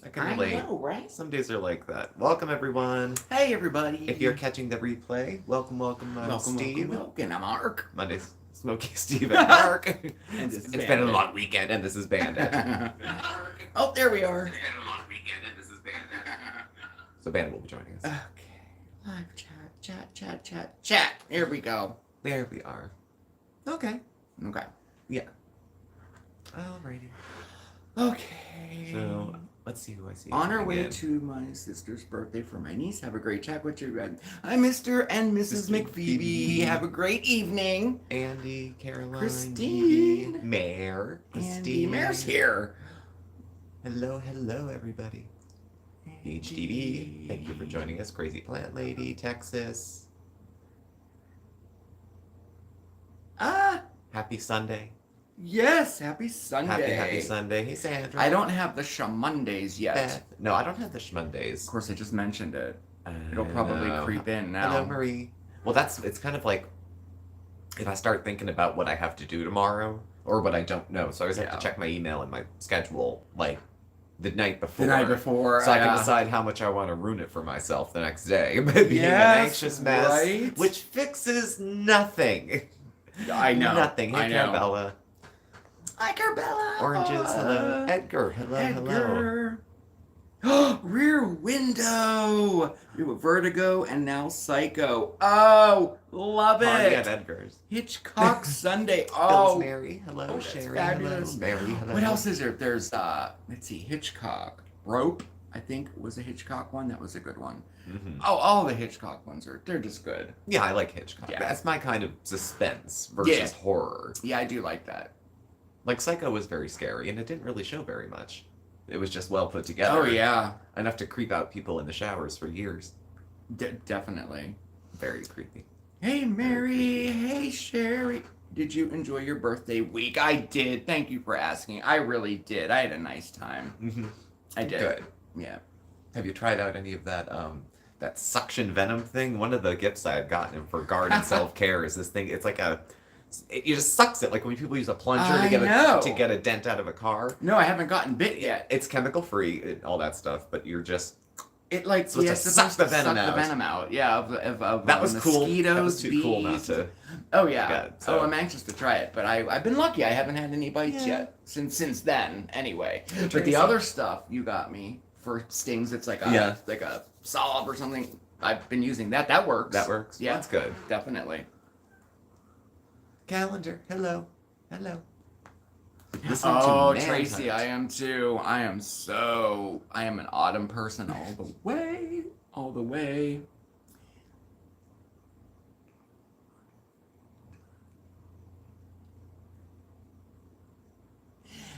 I can relate. I know, right? Some days are like that. Welcome, everyone. Hey, everybody. If you're catching the replay, welcome. I'm Steve. Welcome. I'm Mark. Monday's Smokeysteveandmarc. And It's this is been a Bandit. long weekend, and this is Bandit. Oh, there we are. It's been a long weekend, and this is Bandit. So Bandit will be joining us. Okay. Live chat. Here we go. There we are. Okay. Okay. Yeah. Alrighty. Okay. So let's see who I see. On our way in. to my sister's birthday for my niece. Have a great chat with you. I'm Mr. and Mrs. Mr. McPhoebe. Have a great evening. Andy, Caroline, Christine. Dee, Mare, Andy Christine. Mare's here. Hello, everybody. HDB, thank you for joining us. Crazy Plant Lady, Texas. Happy Sunday. Yes, happy Sunday. Happy Sunday. Hey, Sandra. I don't have the Shamondays yet. Beth. No, I don't have the Schmondays. Of course, I just mentioned it. It'll probably creep in now. Hello, Marie. Well, it's kind of like if I start thinking about what I have to do tomorrow or what I don't know. So I always have to check my email and my schedule like the night before. So I can decide how much I want to ruin it for myself the next day. Being an anxious mess, right? which fixes nothing. I know. Nothing. Hey, Carabella. Hi, Carabella. Oranges. Hello. Edgar. Hello. Rear Window. We have Vertigo and now Psycho. Oh, love it. Yeah, Edgar's. Hitchcock Sunday. Oh. Mary. Hello. Oh, Sherry. fabulous. Hello. Mary. Hello. What else is there? There's let's see, Hitchcock. Rope, I think, was a Hitchcock one. That was a good one. Mm-hmm. Oh, all the Hitchcock ones they're just good. Yeah, I like Hitchcock. Yeah. That's my kind of suspense versus horror. Yeah, I do like that. Like Psycho was very scary, and it didn't really show very much. It was just well put together. Oh yeah, enough to creep out people in the showers for years. Definitely. Very creepy. Hey Mary, hey Sherry. Did you enjoy your birthday week? I did. Thank you for asking. I really did. I had a nice time. Mm-hmm. I did. Good. Yeah. Have you tried out any of that suction venom thing? One of the gifts I had gotten for garden self-care is this thing. It's like it just sucks it, like when people use a plunger to get a dent out of a car. No, I haven't gotten bit yet. It's chemical free, all that stuff, but you're just it's supposed to suck the venom out. Yeah, of that was cool. Mosquitoes, That was too bees. cool not to. Oh yeah. Get, so. Oh, I'm anxious to try it, but I've been lucky. I haven't had any bites yet since then. Anyway, but the other stuff you got me for stings, it's like a salve or something. I've been using that. That works. Yeah, that's good. Definitely. Calendar. Hello. Oh, Tracy, I am too. I am an autumn person all the way.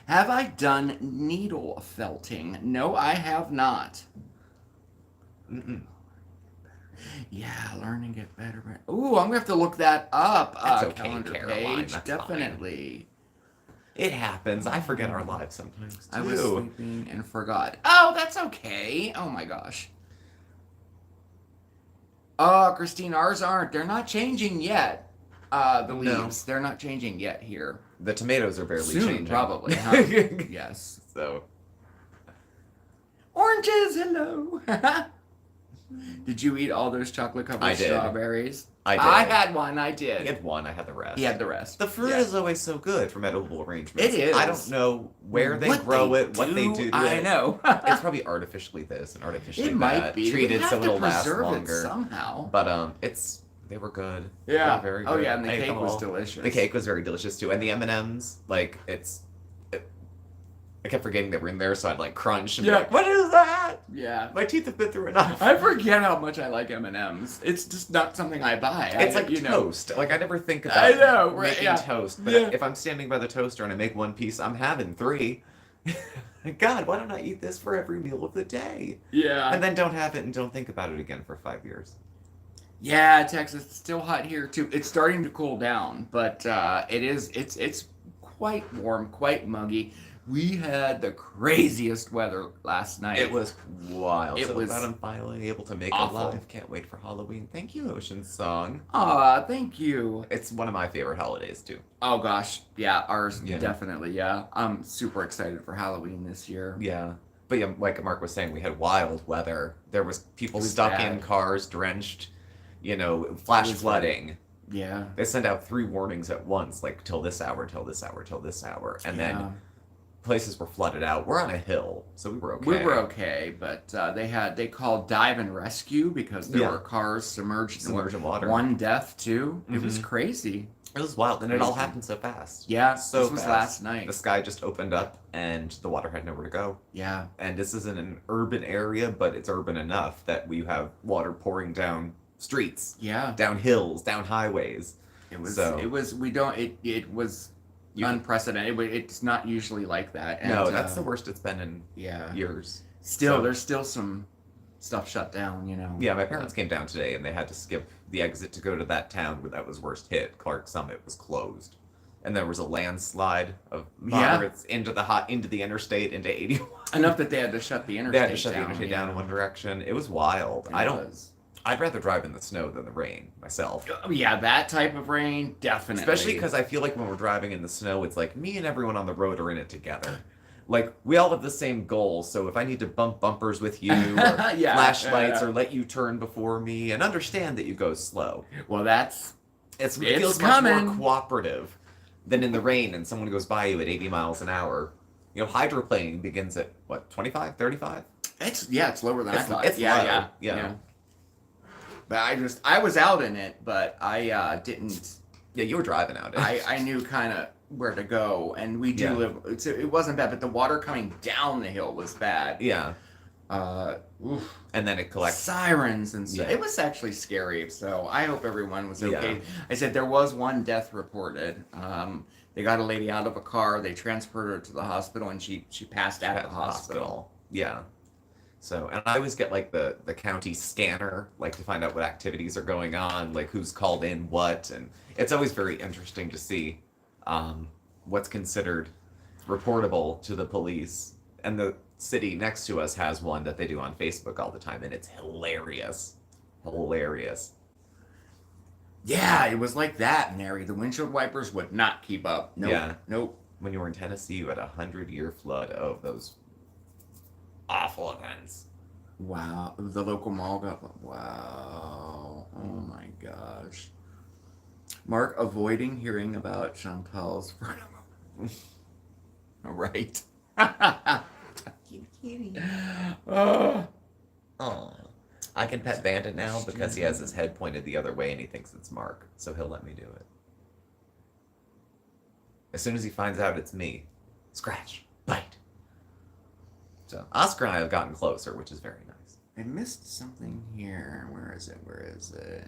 Have I done needle felting? No, I have not. Mm-mm. Yeah, learn and get better. Ooh, I'm gonna have to look that up. That's okay, calendar Caroline. page, That's definitely. Fine. It happens. I forget our lives sometimes too. I was sleeping and forgot. Oh, that's okay. Oh my gosh. Oh, Christine, ours aren't. They're not changing yet. The leaves, they're not changing yet here. The tomatoes are barely Soon, changing. probably. Huh? Yes. So. Oranges, hello. Did you eat all those chocolate-covered strawberries? I did. I had one. I did. He had one. I had the rest. He had the rest. The fruit is always so good from edible arrangements. It is. I don't know where they grow it, what they do to it. I know. It's probably artificially this and artificially it that. Might be. Treated so it'll last longer. Somehow. But they were good. Yeah. They were very good. Oh yeah, and the cake was delicious. The cake was very delicious too, and the M&Ms, like I kept forgetting that we're in there, so I'd like crunch and be like, "What is that?" Yeah, my teeth have been through enough. I forget how much I like M&Ms. It's just not something I buy. It's like toast. Like I never think about making toast, but if I'm standing by the toaster and I make one piece, I'm having 3. God, why don't I eat this for every meal of the day? Yeah, and then don't have it and don't think about it again for 5 years. Yeah, Texas, it's still hot here too. It's starting to cool down, but it's quite warm, quite muggy. We had the craziest weather last night. It was wild. It was glad I'm finally able to make awful. it live. Can't wait for Halloween. Thank you, Ocean Song. Aw, thank you. It's one of my favorite holidays, too. Oh, gosh. Yeah, ours definitely, yeah. I'm super excited for Halloween this year. Yeah. But yeah, like Mark was saying, we had wild weather. There was people stuck in cars, drenched, flash flooding. Yeah. They sent out 3 warnings at once, like till this hour, till this hour, till this hour. And then places were flooded out. We're on a hill, so we were okay. We were okay, but they called dive and rescue because there were cars submerged in water. 1 death too. Mm-hmm. It was crazy. It was wild, and it all happened so fast. Yeah, so this was last night. The sky just opened up, and the water had nowhere to go. Yeah. And this isn't an urban area, but it's urban enough that we have water pouring down streets. Yeah. Down hills, down highways. It was unprecedented. It's not usually like that. And, no, that's the worst it's been in years. There's still some stuff shut down, Yeah, my parents came down today and they had to skip the exit to go to that town where that was worst hit. Clark Summit was closed. And there was a landslide of moderates into the interstate, into 81. Enough that they had to shut the interstate down. They had to shut the interstate down in one direction. It was wild. I'd rather drive in the snow than the rain myself. Yeah, that type of rain, definitely. Especially because I feel like when we're driving in the snow, it's like me and everyone on the road are in it together. Like, we all have the same goal, so if I need to bump bumpers with you, or flashlights, or let you turn before me, and understand that you go slow. Well, it feels much more cooperative than in the rain and someone goes by you at 80 miles an hour. Hydroplaning begins at, 25, 35? It's lower than I thought. It's low. Yeah. But I was out in it, but I didn't. Yeah, you were driving out. I knew kind of where to go, and we do live. It wasn't bad, but the water coming down the hill was bad. Yeah. And then it collects sirens and stuff. It was actually scary. So I hope everyone was okay. I said there was 1 death reported. They got a lady out of a car. They transferred her to the hospital, and she passed out at the hospital. Yeah. So, and I always get like the county scanner, like to find out what activities are going on, like who's called in what, and it's always very interesting to see what's considered reportable to the police. And the city next to us has one that they do on Facebook all the time, and it's hilarious. Hilarious. Yeah, it was like that, Mary. The windshield wipers would not keep up. Nope. Yeah. Nope. When you were in Tennessee, you had a 100-year flood of those awful events. Wow. The local mall got... Wow. Oh my gosh. Mark avoiding hearing about Chantal's... Right. Oh. I can pet Bandit now because he has his head pointed the other way and he thinks it's Mark, so he'll let me do it. As soon as he finds out it's me, scratch, bite. So Oscar and I have gotten closer, which is very nice. I missed something here. Where is it?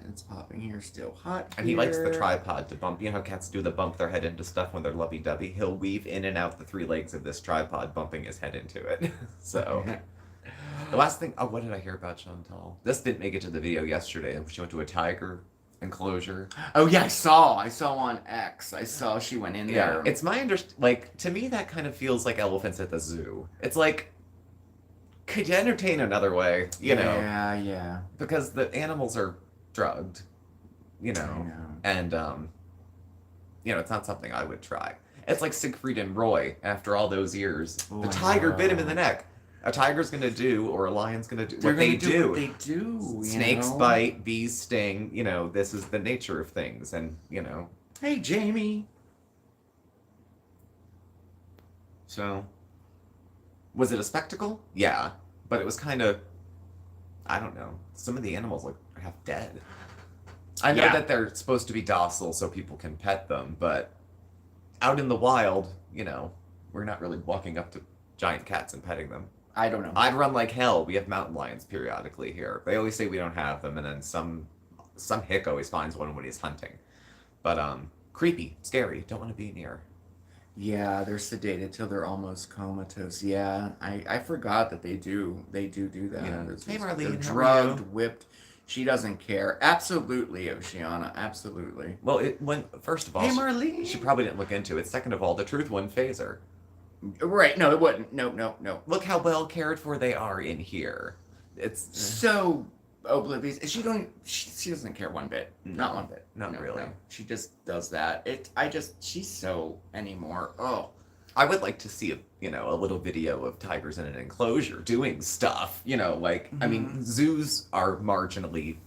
It's popping here still. Hot And he likes the tripod to bump. You know how cats do the bump their head into stuff when they're lovey-dovey? He'll weave in and out the 3 legs of this tripod, bumping his head into it. So, the last thing... Oh, what did I hear about Chantal? This didn't make it to the video yesterday. She went to a tiger enclosure. Oh, yeah, I saw on X. I saw she went in there. It's my understanding... Like, to me, that kind of feels like elephants at the zoo. It's like... Could you entertain another way, you know? Yeah. Because the animals are drugged, and, it's not something I would try. It's like Siegfried and Roy, after all those years. The tiger bit him in the neck. A tiger's gonna do, or a lion's gonna do what they do. What they do. Snakes bite, bees sting, this is the nature of things, and, Hey, Jamie. So... Was it a spectacle? Yeah. But it was kind of, I don't know. Some of the animals look half dead. I know that they're supposed to be docile so people can pet them, but out in the wild, we're not really walking up to giant cats and petting them. I don't know. I'd run like hell. We have mountain lions periodically here. They always say we don't have them, and then some hick always finds one when he's hunting. But creepy, scary, don't want to be near. Yeah, they're sedated till they're almost comatose. Yeah, I forgot that they do that. Yeah. Hey, Marlene, they're drugged, whipped. She doesn't care. Absolutely, Oceana. Absolutely. Well, first of all, hey, Marlene. She probably didn't look into it. Second of all, the truth wouldn't phase her. Right? No, it wouldn't. No. Look how well cared for they are in here. It's so oblivious. She doesn't care one bit. Not one bit. Not really. No. She just does that. She's so anymore. Oh. I would like to see a little video of tigers in an enclosure doing stuff. I mean, zoos are marginally,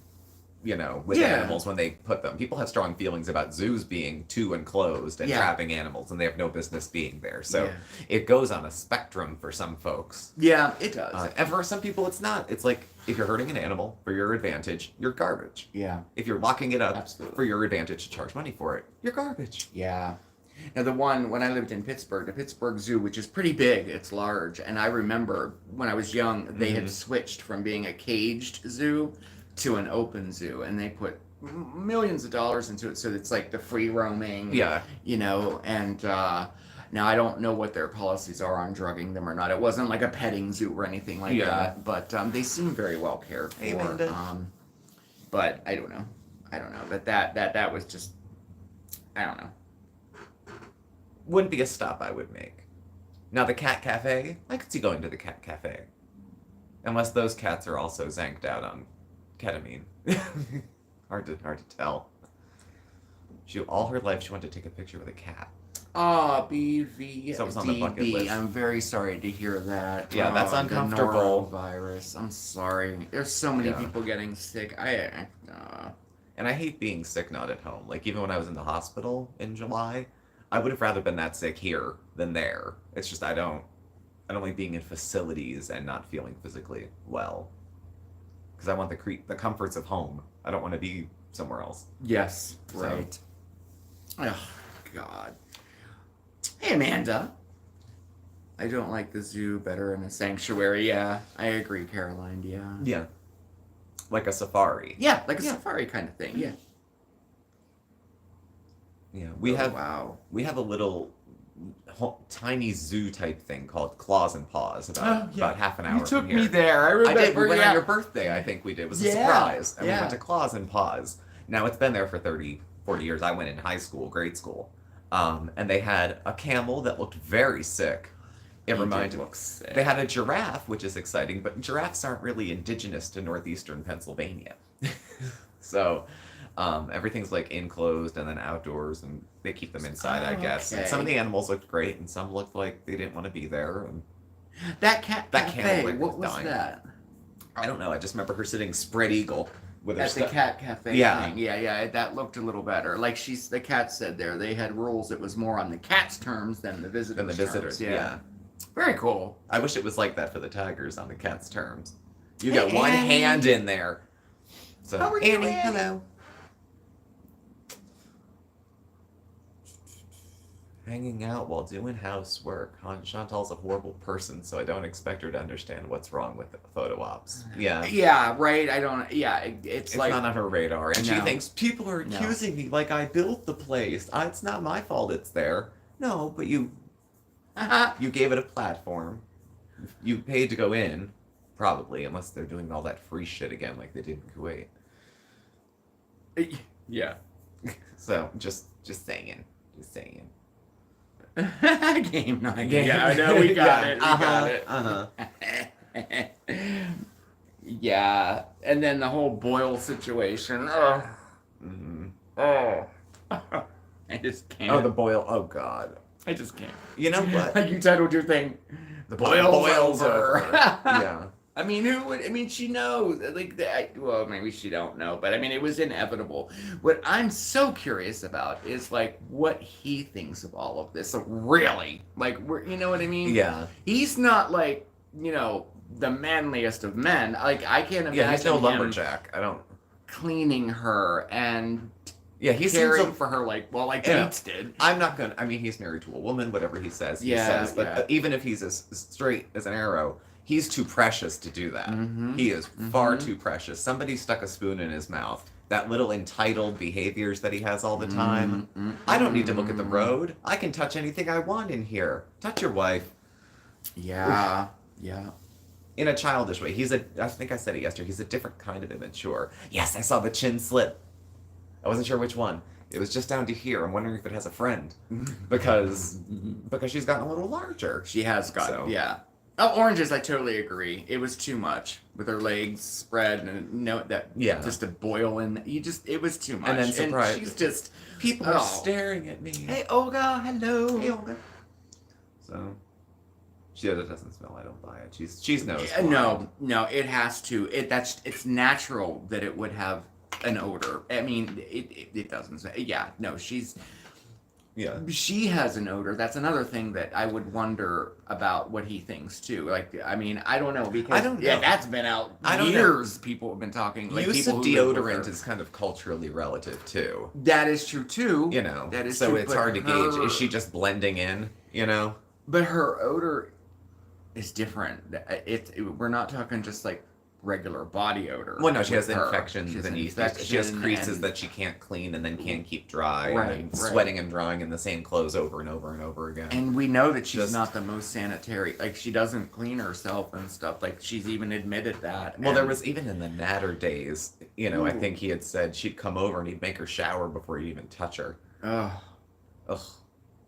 with animals when they put them. People have strong feelings about zoos being too enclosed and trapping animals, and they have no business being there. So it goes on a spectrum for some folks. Yeah, it does. And for some people, it's not. It's like, if you're hurting an animal for your advantage, you're garbage. Yeah. If you're locking it up for your advantage to charge money for it, you're garbage. Yeah. Now, when I lived in Pittsburgh, the Pittsburgh Zoo, which is pretty big, it's large, and I remember when I was young, they had switched from being a caged zoo to an open zoo, and they put millions of dollars into it, so it's like the free roaming, and now I don't know what their policies are on drugging them or not. It wasn't like a petting zoo or anything like that, but they seem very well cared for. But I don't know. But that was just, I don't know. Wouldn't be a stop I would make. Now, the cat cafe, I could see going to the cat cafe. Unless those cats are also zanked out on ketamine. hard to tell. All her life she wanted to take a picture with a cat. BV. So it was on the bucket list. I'm very sorry to hear that. Yeah, that's uncomfortable. Virus. I'm sorry. There's so many people getting sick. And I hate being sick not at home. Like, even when I was in the hospital in July, I would have rather been that sick here than there. It's just I don't like being in facilities and not feeling physically well. Because I want the comforts of home. I don't want to be somewhere else. Yes, right. Oh, God. Hey, Amanda. I don't like the zoo better in a sanctuary. Yeah, I agree, Caroline. Yeah. Yeah. Like a safari. Yeah, like a safari kind of thing. Yeah. Yeah, we have a little tiny zoo type thing called Claws and Paws about half an hour. You took from here. me there. I remember. I did. We went on your birthday. I think we did. It was a surprise, and we went to Claws and Paws. Now it's been there for 30, 40 years. I went in high school, grade school, and they had a camel that looked very sick. It reminded me. They had a giraffe, which is exciting, but giraffes aren't really indigenous to northeastern Pennsylvania, so. Everything's like enclosed and then outdoors, and they keep them inside, I guess. And some of the animals looked great, and some looked like they didn't want to be there. And that cafe, what was dying. That? I don't know. I just remember her sitting spread eagle with her at the cat cafe. Yeah, thing. Yeah. That looked a little better. Like the cat said there, they had rules. It was more on the cat's terms than the visitors' terms. Yeah. Very cool. I wish it was like that for the tigers on the cat's terms. You got one hand in there. So, how are you, Annie? Hello. Hanging out while doing housework. Chantal's a horrible person, so I don't expect her to understand what's wrong with photo ops. Yeah. Yeah, right. I don't. Yeah, it's like not on her radar, and she thinks people are accusing me like I built the place. It's not my fault. It's there. No, but you gave it a platform. You paid to go in, probably, unless they're doing all that free shit again, like they did in Kuwait. Yeah. So just saying. Game night. Yeah, I know. We got it. We got it. Yeah. And then the whole Boyle situation. Oh. Oh. I just can't. Oh, the Boyle. Oh, God. I just can't. You know what? You titled your thing. The Boyle's over. Yeah. I mean, she knows. Well, maybe she don't know, but I mean, it was inevitable. What I'm so curious about is like what he thinks of all of this. So really, you know what I mean? Yeah. He's not like, the manliest of men. Like, I can't imagine. Yeah, he's no lumberjack. I don't. Cleaning her and. Yeah, he's caring for her like Bates did. I'm not gonna. I mean, he's married to a woman. Whatever he says, he says. But even if he's as straight as an arrow. He's too precious to do that. Mm-hmm. He is far too precious. Somebody stuck a spoon in his mouth. That little entitled behaviors that he has all the time. Mm-hmm. I don't need to look at the road. I can touch anything I want in here. Touch your wife. Yeah. Oof. Yeah. In a childish way. I think I said it yesterday, he's a different kind of immature. Yes, I saw the chin slip. I wasn't sure which one. It was just down to here. I'm wondering if it has a friend. Because she's gotten a little larger. She has gotten, yeah. Oh, oranges, I totally agree. It was too much with her legs spread and just a boil in. It was too much. And then surprise. She's just people are staring at me. Hey, Olga, hello. Hey, Olga. So she doesn't smell. I don't buy it. She's nose. No, it has to. It's natural that it would have an odor. I mean, it doesn't say. Yeah, no, Yeah. She has an odor. That's another thing that I would wonder about what he thinks too. Like, I mean, I don't know because that's been out years. People have been talking. Like, use of deodorant is kind of culturally relative too. That is true too. That is so true, it's hard to gauge. Is she just blending in? But her odor is different. We're not talking just like regular body odor. Well, no, she has infections and she has creases that she can't clean and then can't keep dry. Right, sweating and drying in the same clothes over and over and over again. And we know that she's not the most sanitary. Like, she doesn't clean herself and stuff. Like, she's even admitted that. Well, there was even in the Natter days, I think he had said she'd come over and he'd make her shower before he'd even touch her. Ugh.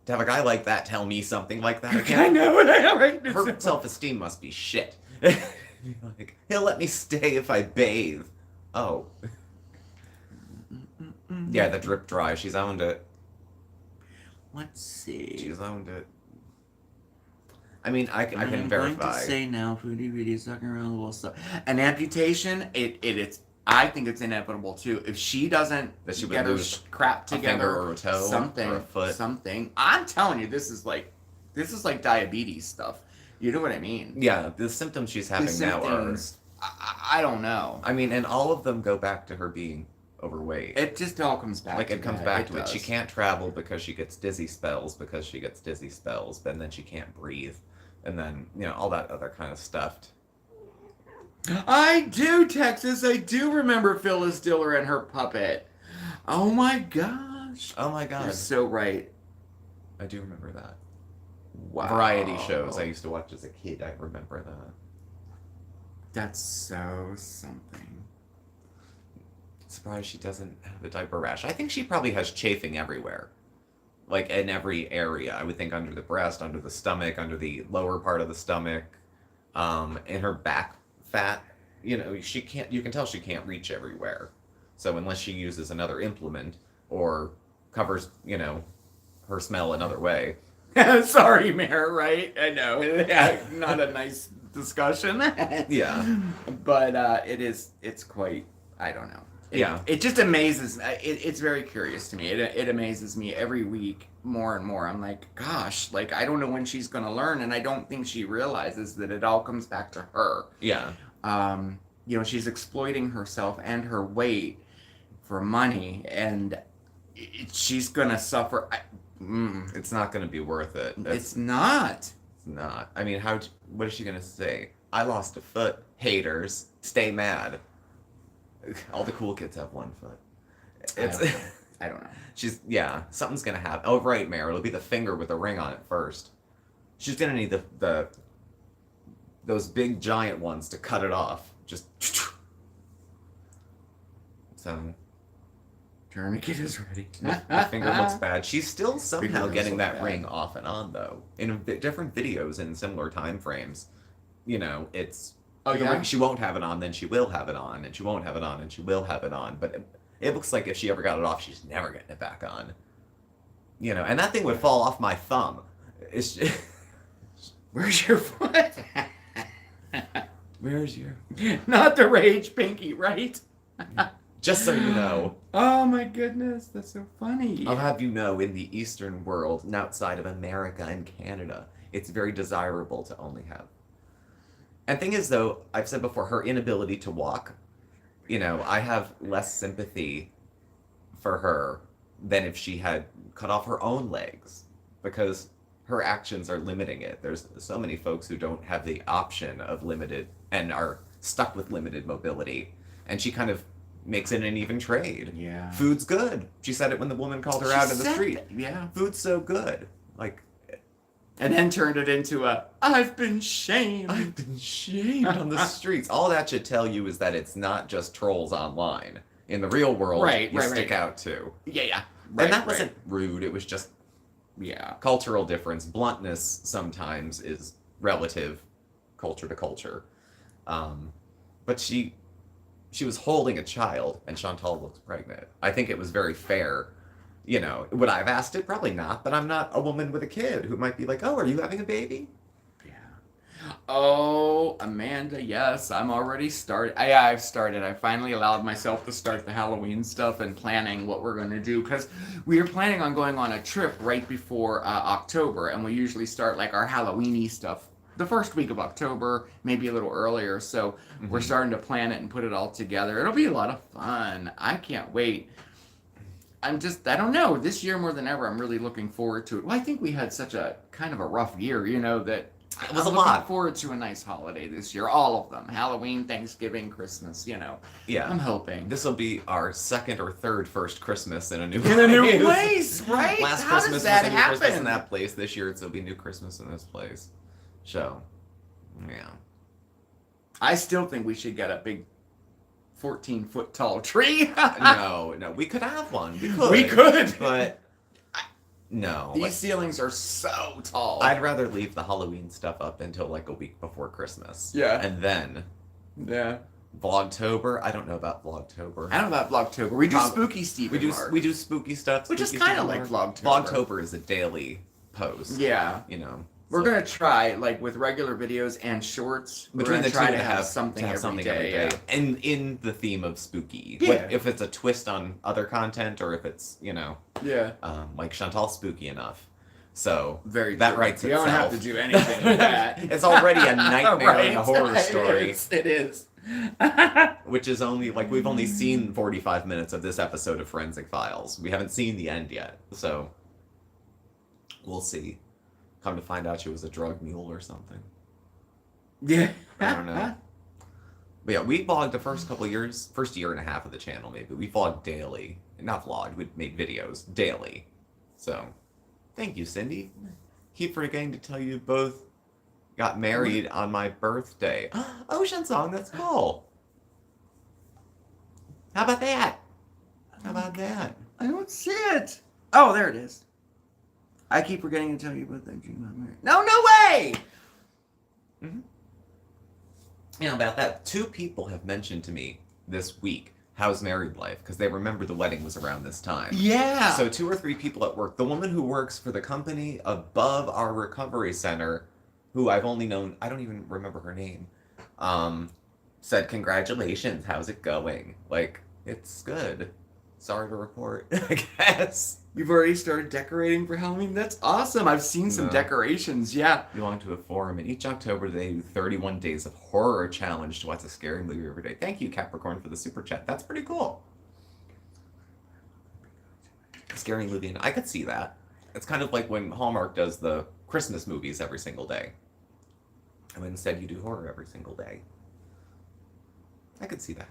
To have a guy like that tell me something like that again. I know. Right? Her self-esteem must be shit. Like, he'll let me stay if I bathe. Oh. Yeah, the drip dry. She's owned it. Let's see. She's owned it. I mean, I can verify. I'm going to say now, Foodie Video sucking around the wall stuff. An amputation, it's. I think it's inevitable too. If she doesn't get her crap together, a finger or a toe, something, or a foot, something. I'm telling you, this is like diabetes stuff. You know what I mean? Yeah, the symptoms she's having now are... I don't know. I mean, and all of them go back to her being overweight. It just all comes back to it. Comes back to it. She can't travel because she gets dizzy spells, but then she can't breathe. And then, all that other kind of stuff. I do, Texas. I do remember Phyllis Diller and her puppet. Oh my gosh. Oh my god. You're so right. I do remember that. Wow. Variety shows I used to watch as a kid. I remember that. That's so something. Surprised she doesn't have a diaper rash. I think she probably has chafing everywhere. Like, in every area. I would think under the breast, under the stomach, under the lower part of the stomach, in her back fat. She can't. You can tell she can't reach everywhere. So unless she uses another implement or covers, her smell another way. Sorry, Mayor, right? I know. Yeah, not a nice discussion. Yeah. But it's quite, I don't know. It just amazes, it's very curious to me. It amazes me every week more and more. I'm like, gosh, like, I don't know when she's going to learn, and I don't think she realizes that it all comes back to her. Yeah. She's exploiting herself and her weight for money, and she's going to suffer. It's not going to be worth it. It's not. It's not. I mean, what is she going to say? I lost a foot. Haters. Stay mad. All the cool kids have one foot. I don't know. Something's going to happen. Oh, right, Mare. It'll be the finger with the ring on it first. She's going to need those big giant ones to cut it off. Just... So... Tourniquet is ready. The finger looks bad. She's still somehow getting that ring off and on, though. In different videos in similar time frames. It's... Oh, yeah? She won't have it on, then she will have it on, and she won't have it on, and she will have it on. But it looks like if she ever got it off, she's never getting it back on. And that thing would fall off my thumb. It's just... Where's your foot? Where's your... Not the rage pinky, right? Just so you know. Oh my goodness, that's so funny. I'll have you know, in the Eastern world, and outside of America and Canada, it's very desirable to only have. And thing is, though, I've said before, her inability to walk, I have less sympathy for her than if she had cut off her own legs, because her actions are limiting it. There's so many folks who don't have the option of limited and are stuck with limited mobility, and she kind of makes it an even trade. Yeah. Food's good. She said it when the woman called her out in the street. Yeah. Food's so good. Like... And then turned it into I've been shamed. I've been shamed on the streets. All that should tell you is that it's not just trolls online. In the real world, you stick out too. Yeah. And that wasn't rude. It was just Yeah. Cultural difference. Bluntness sometimes is relative culture to culture. But she was holding a child, and Chantal looks pregnant. I think it was very fair You know, would I have asked it? Probably not, but I'm not a woman with a kid who might be like, oh, are you having a baby? Oh, Amanda, yes, I'm already started. I've started. I finally allowed myself to start the Halloween stuff and planning what we're going to do, because we are planning on going on a trip right before October, and we usually start like our Halloween-y stuff the first week of October, maybe a little earlier, so we're starting to plan it and put it all together. It'll be a lot of fun. I can't wait. I don't know, this year more than ever, I'm really looking forward to it. Well, I think we had such a kind of a rough year, you know, that it was I'm a lot. looking forward to a nice holiday this year. All of them. Halloween, Thanksgiving, Christmas, you know. Yeah. I'm hoping. This will be our second or third first Christmas in a new place. In a new place, right? Last How Christmas does that was a new happen? Christmas in that place. This year it'll be new Christmas in this place. So, yeah. I still think we should get a big 14-foot tall tree. No. We could have one. We could. But... No. These ceilings are so tall. I'd rather leave the Halloween stuff up until like a week before Christmas. Yeah. And then... Yeah. Vlogtober? I don't know about Vlogtober. I don't know about Vlogtober. We do Spooky Steve and Marc. We do spooky stuff. Which is kind of like Vlogtober. Vlogtober is a daily post. Yeah. You know. We're going to try, like, with regular videos and shorts, we're going to try to have something every day. Yeah. And in the theme of spooky. Yeah. Like, if it's a twist on other content, or if it's, you know... Yeah. Like Chantal's spooky enough. So, Very that true. writes you itself. You don't have to do anything with that. It's already a nightmare right? and a horror story. It is. Which is only, like, we've only seen 45 minutes of this episode of Forensic Files. We haven't seen the end yet. So, we'll see. Come to find out she was a drug mule or something. Yeah. I don't know. But yeah, we vlogged the first year and a half of the channel maybe. We vlogged daily. Not vlogged, we made videos daily. So, thank you, Cindy. Keep forgetting to tell you both got married on my birthday. Ocean Song, that's cool. How about that? How about that? I don't see it. Oh, there it is. I keep forgetting to tell you about that dream I'm married. No way! Mm-hmm. You know, about that, 2 people have mentioned to me this week, how's married life? Because they remember the wedding was around this time. Yeah! So 2 or 3 people at work. The woman who works for the company above our recovery center, who I've only known, I don't even remember her name, said, congratulations, how's it going? Like, it's good. Sorry to report, I guess. You've already started decorating for Halloween? That's awesome. I've seen some decorations, yeah. Belong to a forum, and each October they do 31 days of horror challenge to watch a scary movie every day. Thank you, Capricorn, for the super chat. That's pretty cool. Scary movie, and I could see that. It's kind of like when Hallmark does the Christmas movies every single day. And instead you do horror every single day. I could see that.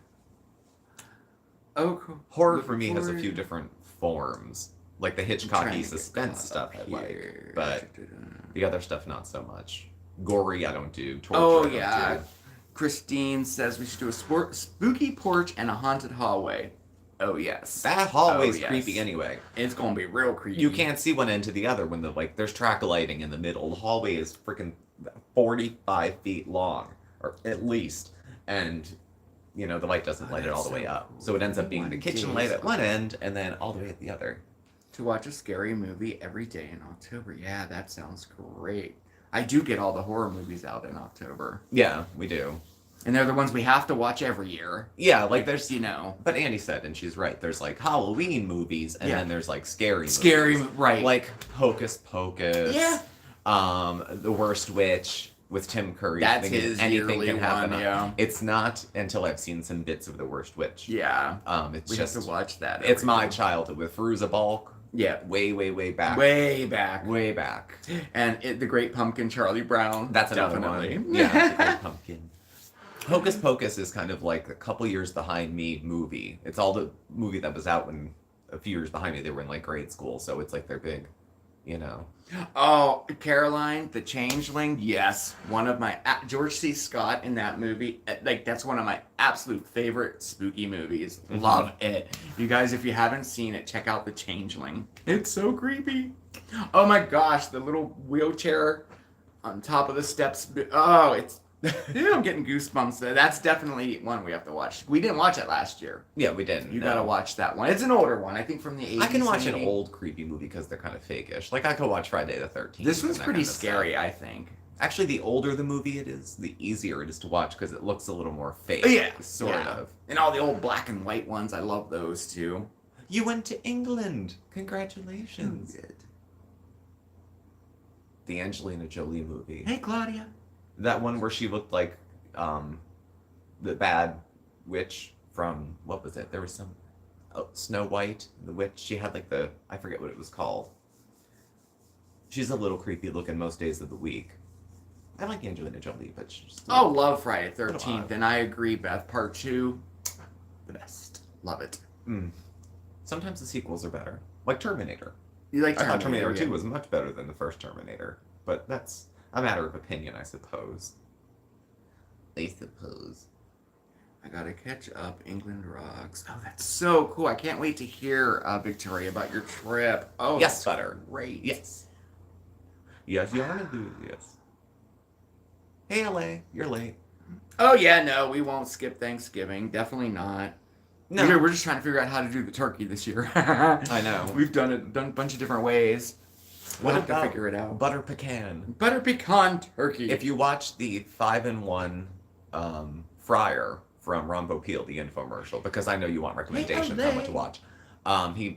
Oh, cool. Horror for me has a few different forms. Like the Hitchcocky suspense stuff I like. But the other stuff not so much. Gory I don't do. Torture I don't do. Christine says we should do a spooky porch and a haunted hallway. Oh, yes. That hallway's creepy anyway. It's going to be real creepy. You can't see one end to the other when there's track lighting in the middle. The hallway is freaking 45 feet long, or at least. And, you know, the light doesn't light it all the way up. So it ends up being the kitchen light at one end and then all the way at the other. To watch a scary movie every day in October. Yeah, that sounds great. I do get all the horror movies out in October. Yeah, we do. And they're the ones we have to watch every year. Yeah, like there's, you know. But Annie said, and she's right, there's like Halloween movies, and then there's like scary movies. Scary, right. Like Hocus Pocus. Yeah. The Worst Witch with Tim Curry. That's his anything can happen. One, yeah. It's not until I've seen some bits of The Worst Witch. Yeah. It's we just have to watch that. It's my childhood with Feruza Balk. Yeah. Way back. Way back. Way back. And The Great Pumpkin, Charlie Brown. That's another one. Yeah, The Great Pumpkin. Hocus Pocus is kind of like a couple years behind me movie. It's all the movie that was out when a few years behind me. They were in like grade school, so it's like they're big, you know. Oh, Caroline, the Changeling. Yes, one of my George C. Scott in that movie. Like that's one of my absolute favorite spooky movies. Mm-hmm. Love it. You guys, if you haven't seen it, check out The Changeling. It's so creepy. Oh my gosh, the little wheelchair on top of the steps. Oh, it's Yeah, I'm getting goosebumps. That's definitely one we have to watch. We didn't watch it last year. Yeah, we didn't. You gotta watch that one. It's an older one, I think from the 80s. I can watch an old creepy movie because they're kind of fake-ish. Like, I could watch Friday the 13th. This one's pretty scary, I think. Actually, the older the movie it is, the easier it is to watch because it looks a little more fake. Yeah, sort of. And all the old black and white ones, I love those too. You went to England. Congratulations. Good. The Angelina Jolie movie. Hey, Claudia. That one where she looked like the bad witch from, what was it? There was some Snow White, the witch. She had like I forget what it was called. She's a little creepy looking most days of the week. I like Angelina Jolie, but she's love Friday 13th, and I agree, Beth. Part 2, the best. Love it. Sometimes the sequels are better. Like Terminator. You like Terminator? I thought Terminator 2 was much better than the first Terminator. But that's a matter of opinion, I suppose. I gotta catch up. England rocks. Oh, that's so cool. I can't wait to hear, Victoria, about your trip. Oh, yes, butter. Great. Yes. Yes, you are an enthusiast. Hey, LA, you're late. Oh, yeah, no, we won't skip Thanksgiving. Definitely not. No. We're just trying to figure out how to do the turkey this year. I know. We've done a bunch of different ways. We'll have to figure it out. Butter pecan. Butter pecan turkey. If you watch the 5-in-1 fryer from Rombo Peel, the infomercial, because I know you want recommendations on what to watch.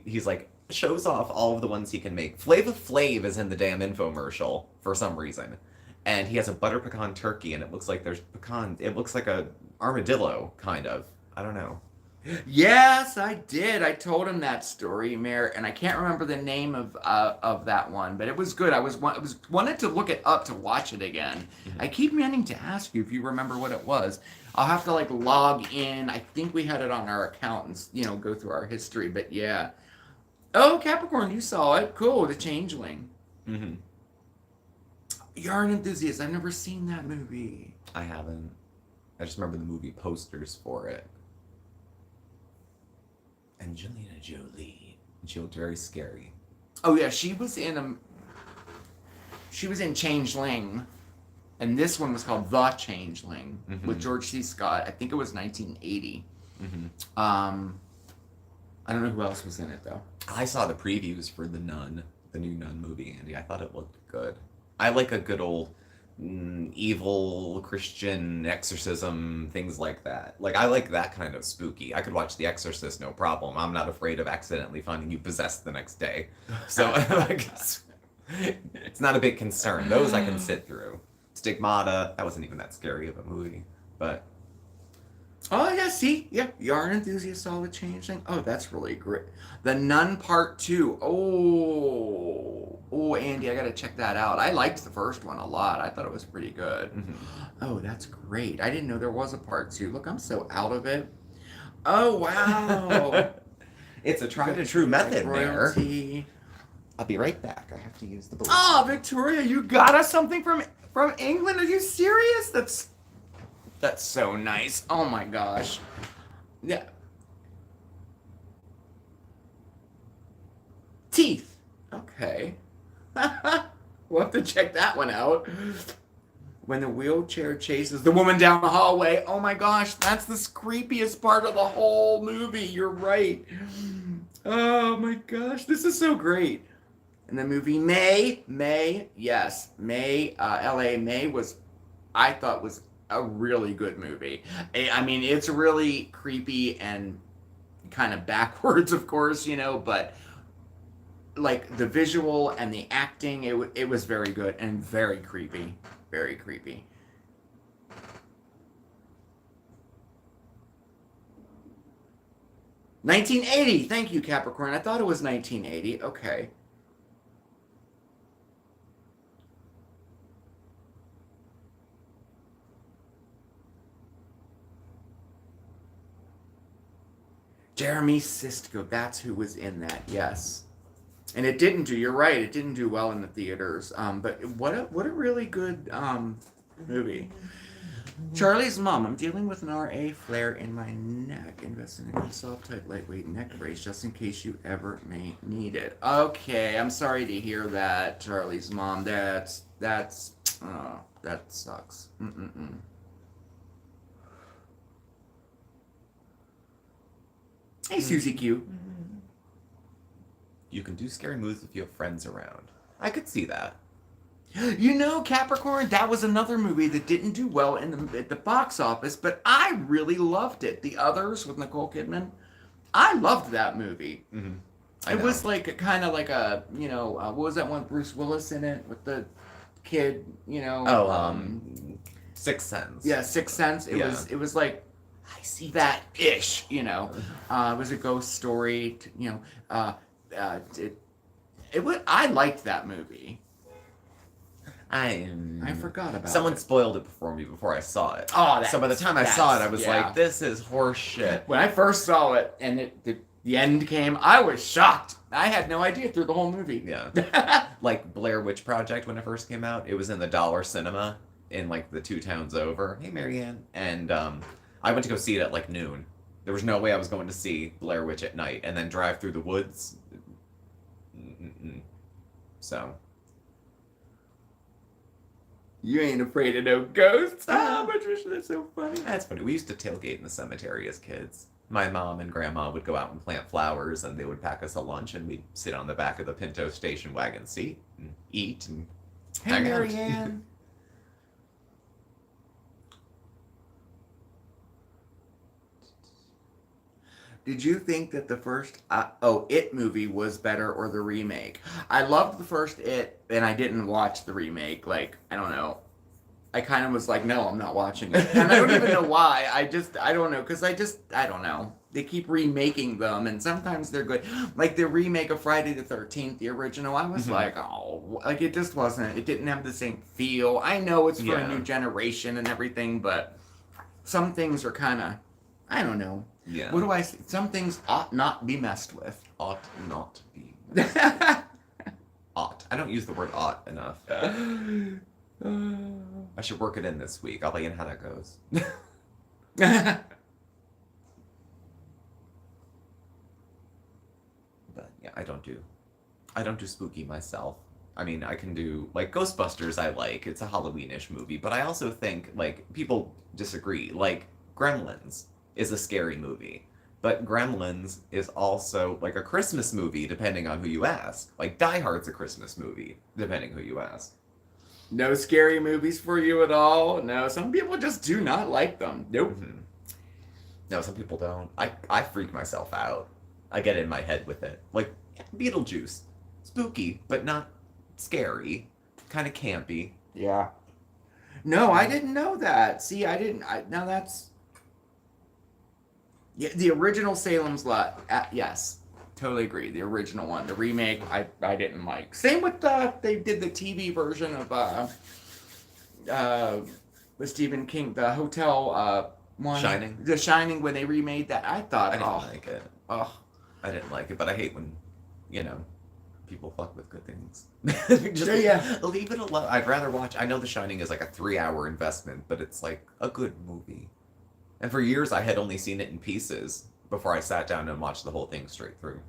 He's like, shows off all of the ones he can make. Flava Flav is in the damn infomercial for some reason. And he has a butter pecan turkey, and it looks like there's pecan. It looks like a armadillo, kind of. I don't know. Yes, I did. I told him that story, Mayor, and I can't remember the name of that one, but it was good. I was wanted to look it up to watch it again. Mm-hmm. I keep meaning to ask you if you remember what it was. I'll have to log in. I think we had it on our account and go through our history. But yeah. Oh, Capricorn, you saw it. Cool, The Changeling. Mm-hmm. You're an enthusiast. I've never seen that movie. I haven't. I just remember the movie posters for it. Angelina Jolie. She looked very scary. Oh yeah, she was in Changeling, and this one was called The Changeling with George C. Scott. I think it was 1980. Mm-hmm. I don't know who else was in it though. I saw the previews for The Nun, the new Nun movie, Andy. I thought it looked good. I like a good old evil Christian exorcism, things like that. I like that kind of spooky. I could watch The Exorcist, no problem. I'm not afraid of accidentally finding you possessed the next day. So it's not a big concern. Those I can sit through. Stigmata, that wasn't even that scary of a movie, but. Oh yeah, see, yeah, you're an enthusiast, saw The Changeling. Oh, that's really great. The Nun Part 2. Oh, Andy, I gotta check that out. I liked the first one a lot. I thought it was pretty good. Mm-hmm. Oh, that's great. I didn't know there was a Part 2. Look, I'm so out of it. Oh wow. It's a tried and true method there. I'll be right back. I have to use the balloon. Oh, Victoria, you got us something from England? Are you serious? That's so nice. Oh my gosh. Yeah. Teeth. Okay. We'll have to check that one out. When the wheelchair chases the woman down the hallway. Oh my gosh, that's the creepiest part of the whole movie. You're right. Oh my gosh, this is so great. And the movie May, yes. May, L.A. May I thought was a really good movie. I mean, it's really creepy and kind of backwards, of course, but the visual and the acting, it was very good and very creepy. Very creepy. $1980. Thank you, Capricorn. I thought it was 1980. Okay. Jeremy Sisko, that's who was in that, yes. And it didn't do, you're right, it didn't do well in the theaters. But what a really good movie. Charlie's mom, I'm dealing with an RA flare in my neck. Invest in a good soft, tight, lightweight neck brace just in case you ever may need it. Okay, I'm sorry to hear that, Charlie's mom. That sucks. Hey, Susie Q. You can do scary movies if you have friends around. I could see that. You know, Capricorn, that was another movie that didn't do well at the box office, but I really loved it. The Others with Nicole Kidman. I loved that movie. Mm-hmm. It was like kind of like a, what was that one? Bruce Willis in it with the kid, Sixth Sense. Yeah, Sixth Sense. It was like, I see that ish, It was a ghost story, I liked that movie. I forgot about Someone it. spoiled it for me before I saw it. Oh, so by the time I saw it, I was like, this is horse shit. When I first saw it and the end came, I was shocked. I had no idea through the whole movie. Yeah. Like Blair Witch Project when it first came out, it was in the Dollar Cinema in like the 2 towns over. Hey, Marianne. And I went to go see it at like noon. There was no way I was going to see Blair Witch at night and then drive through the woods. So... You ain't afraid of no ghosts. Oh, Patricia, that's so funny. That's funny. We used to tailgate in the cemetery as kids. My mom and grandma would go out and plant flowers, and they would pack us a lunch, and we'd sit on the back of the Pinto station wagon seat and eat and hang out. Marianne. Did you think that the first It movie was better or the remake? I loved the first It, and I didn't watch the remake. Like, I don't know. I kind of was like, no, I'm not watching it. And I don't even know why. I don't know. Because I don't know. They keep remaking them, and sometimes they're good. Like the remake of Friday the 13th, the original, I was like, oh, like it just wasn't, it didn't have the same feel. I know it's for a new generation and everything, but some things are kind of, I don't know. Yeah. What do I say? Some things ought not be messed with. Ought not be. Ought. I don't use the word ought enough. I should work it in this week. I'll let you know how that goes. But yeah, I don't do spooky myself. I mean, I can do, like, Ghostbusters I like. It's a Halloween-ish movie. But I also think, like, people disagree. Like, Gremlins is a scary movie. But Gremlins is also, like, a Christmas movie, depending on who you ask. Like, Die Hard's a Christmas movie, depending who you ask. No scary movies for you at all? No, some people just do not like them. Nope. Mm-hmm. No, some people don't. I freak myself out. I get in my head with it. Like, Beetlejuice. Spooky, but not scary. Kind of campy. Yeah. No, I didn't know that. See, now that's... Yeah, the original Salem's Lot, yes, totally agree. The original one, the remake, I didn't like. Same with they did the TV version of with Stephen King, the hotel one. Shining. The Shining, when they remade that, I thought, I didn't like it. Oh, I didn't like it, but I hate when, people fuck with good things. Just leave it alone. I'd rather watch. I know The Shining is like a 3-hour investment, but it's like a good movie. And for years, I had only seen it in pieces before I sat down and watched the whole thing straight through.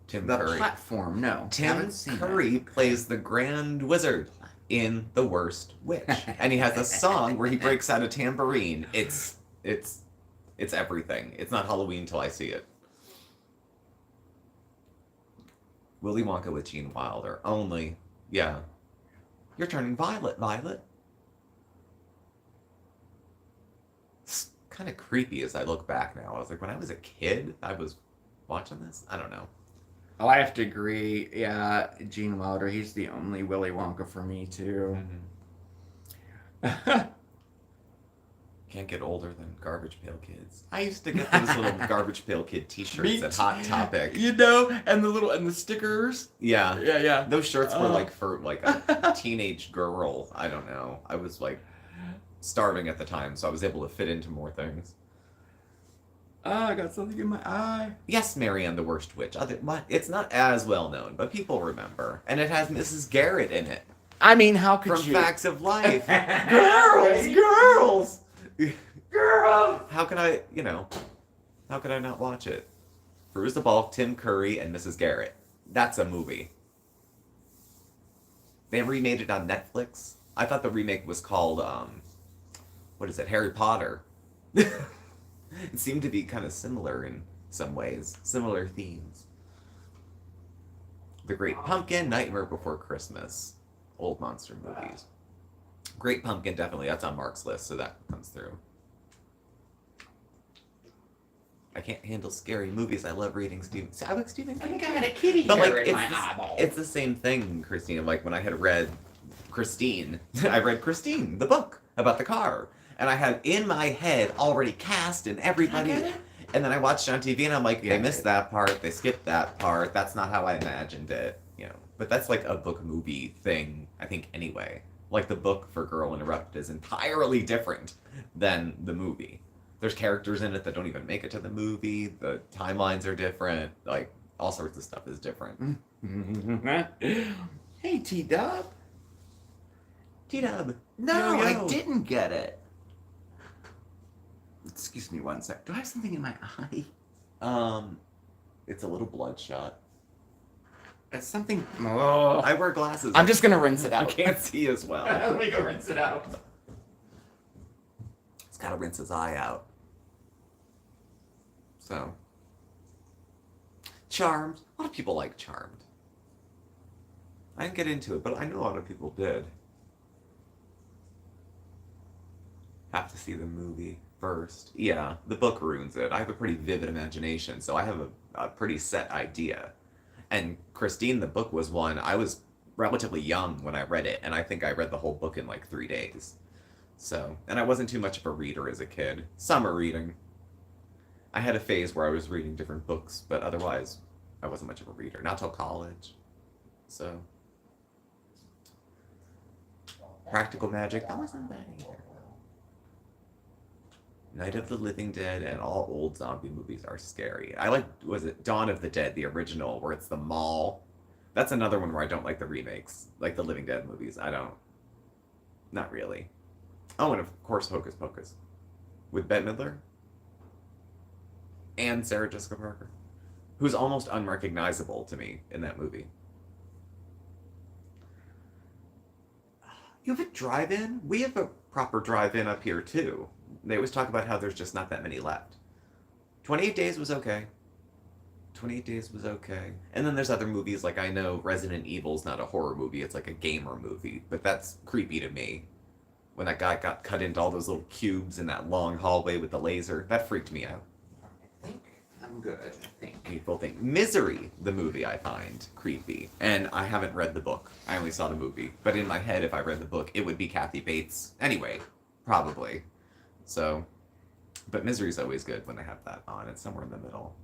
Tim Curry. Platform, no. Tim Curry plays the Grand Wizard in The Worst Witch. And he has a song where he breaks out a tambourine. It's everything. It's not Halloween till I see it. Willy Wonka with Gene Wilder. Only, yeah. You're turning violet, Violet. It's kind of creepy as I look back now. I was like, when I was a kid, I was watching this? I don't know. Oh, I have to agree. Yeah, Gene Wilder, he's the only Willy Wonka for me, too. Mm-hmm. Can't get older than Garbage Pail Kids. I used to get those little Garbage Pail Kid t-shirts at Hot Topic. And the stickers. Yeah. Yeah. Those shirts were like for like a teenage girl. I don't know. I was like starving at the time, so I was able to fit into more things. I got something in my eye. Yes, Marianne the Worst Witch. It's not as well known, but people remember. And it has Mrs. Garrett in it. I mean, how could From Facts of Life. Girls! Girls! How could I not watch it? Veruza Balk, Tim Curry, and Mrs. Garrett. That's a movie. They remade it on Netflix. I thought the remake was called, Harry Potter. It seemed to be kind of similar in some ways, similar themes. The Great Pumpkin, Nightmare Before Christmas, old monster movies. Great Pumpkin, definitely, that's on Mark's list, so that comes through. I can't handle scary movies. I love reading Stephen. I like Stephen King. I think I had a kitty but hair like, in my eyeball. It's the same thing, Christine. Like when I had read Christine, I read Christine, the book about the car, and I had in my head already cast and everybody. And then I watched it on TV, and I'm like, they missed that part. They skipped that part. That's not how I imagined it. You know, but that's like a book movie thing, I think. Anyway, like the book for Girl Interrupted is entirely different than the movie. There's characters in it that don't even make it to the movie. The timelines are different. Like, all sorts of stuff is different. Hey, T-Dub. T-Dub. No, yo. I didn't get it. Excuse me one sec. Do I have something in my eye? It's a little bloodshot. It's something... Oh. I wear glasses. I'm just going to rinse it out. I can't see as well. Let me go rinse it out. He's got to rinse his eye out. So, Charmed. A lot of people like Charmed. I didn't get into it, but I know a lot of people did. Have to see the movie first. Yeah, the book ruins it. I have a pretty vivid imagination, so I have a pretty set idea. And Christine, the book was one, I was relatively young when I read it, and I think I read the whole book in like 3 days. So, and I wasn't too much of a reader as a kid. Summer reading. I had a phase where I was reading different books, but otherwise, I wasn't much of a reader. Not till college. So, Practical Magic, that wasn't bad either. Night of the Living Dead and all old zombie movies are scary. I like, was it Dawn of the Dead, the original, where it's the mall? That's another one where I don't like the remakes, like the Living Dead movies. I don't. Not really. Oh, and of course Hocus Pocus. With Bette Midler. And Sarah Jessica Parker. Who's almost unrecognizable to me in that movie. You have a drive-in? We have a proper drive-in up here, too. They always talk about how there's just not that many left. 28 Days was okay. 28 Days was okay. And then there's other movies, like I know Resident Evil's not a horror movie, it's like a gamer movie. But that's creepy to me. When that guy got cut into all those little cubes in that long hallway with the laser, that freaked me out. I think I'm good. I think. People think Misery, the movie, I find creepy. And I haven't read the book. I only saw the movie. But in my head, if I read the book, it would be Kathy Bates. Anyway, probably. So, but Misery's always good when they have that on. It's somewhere in the middle.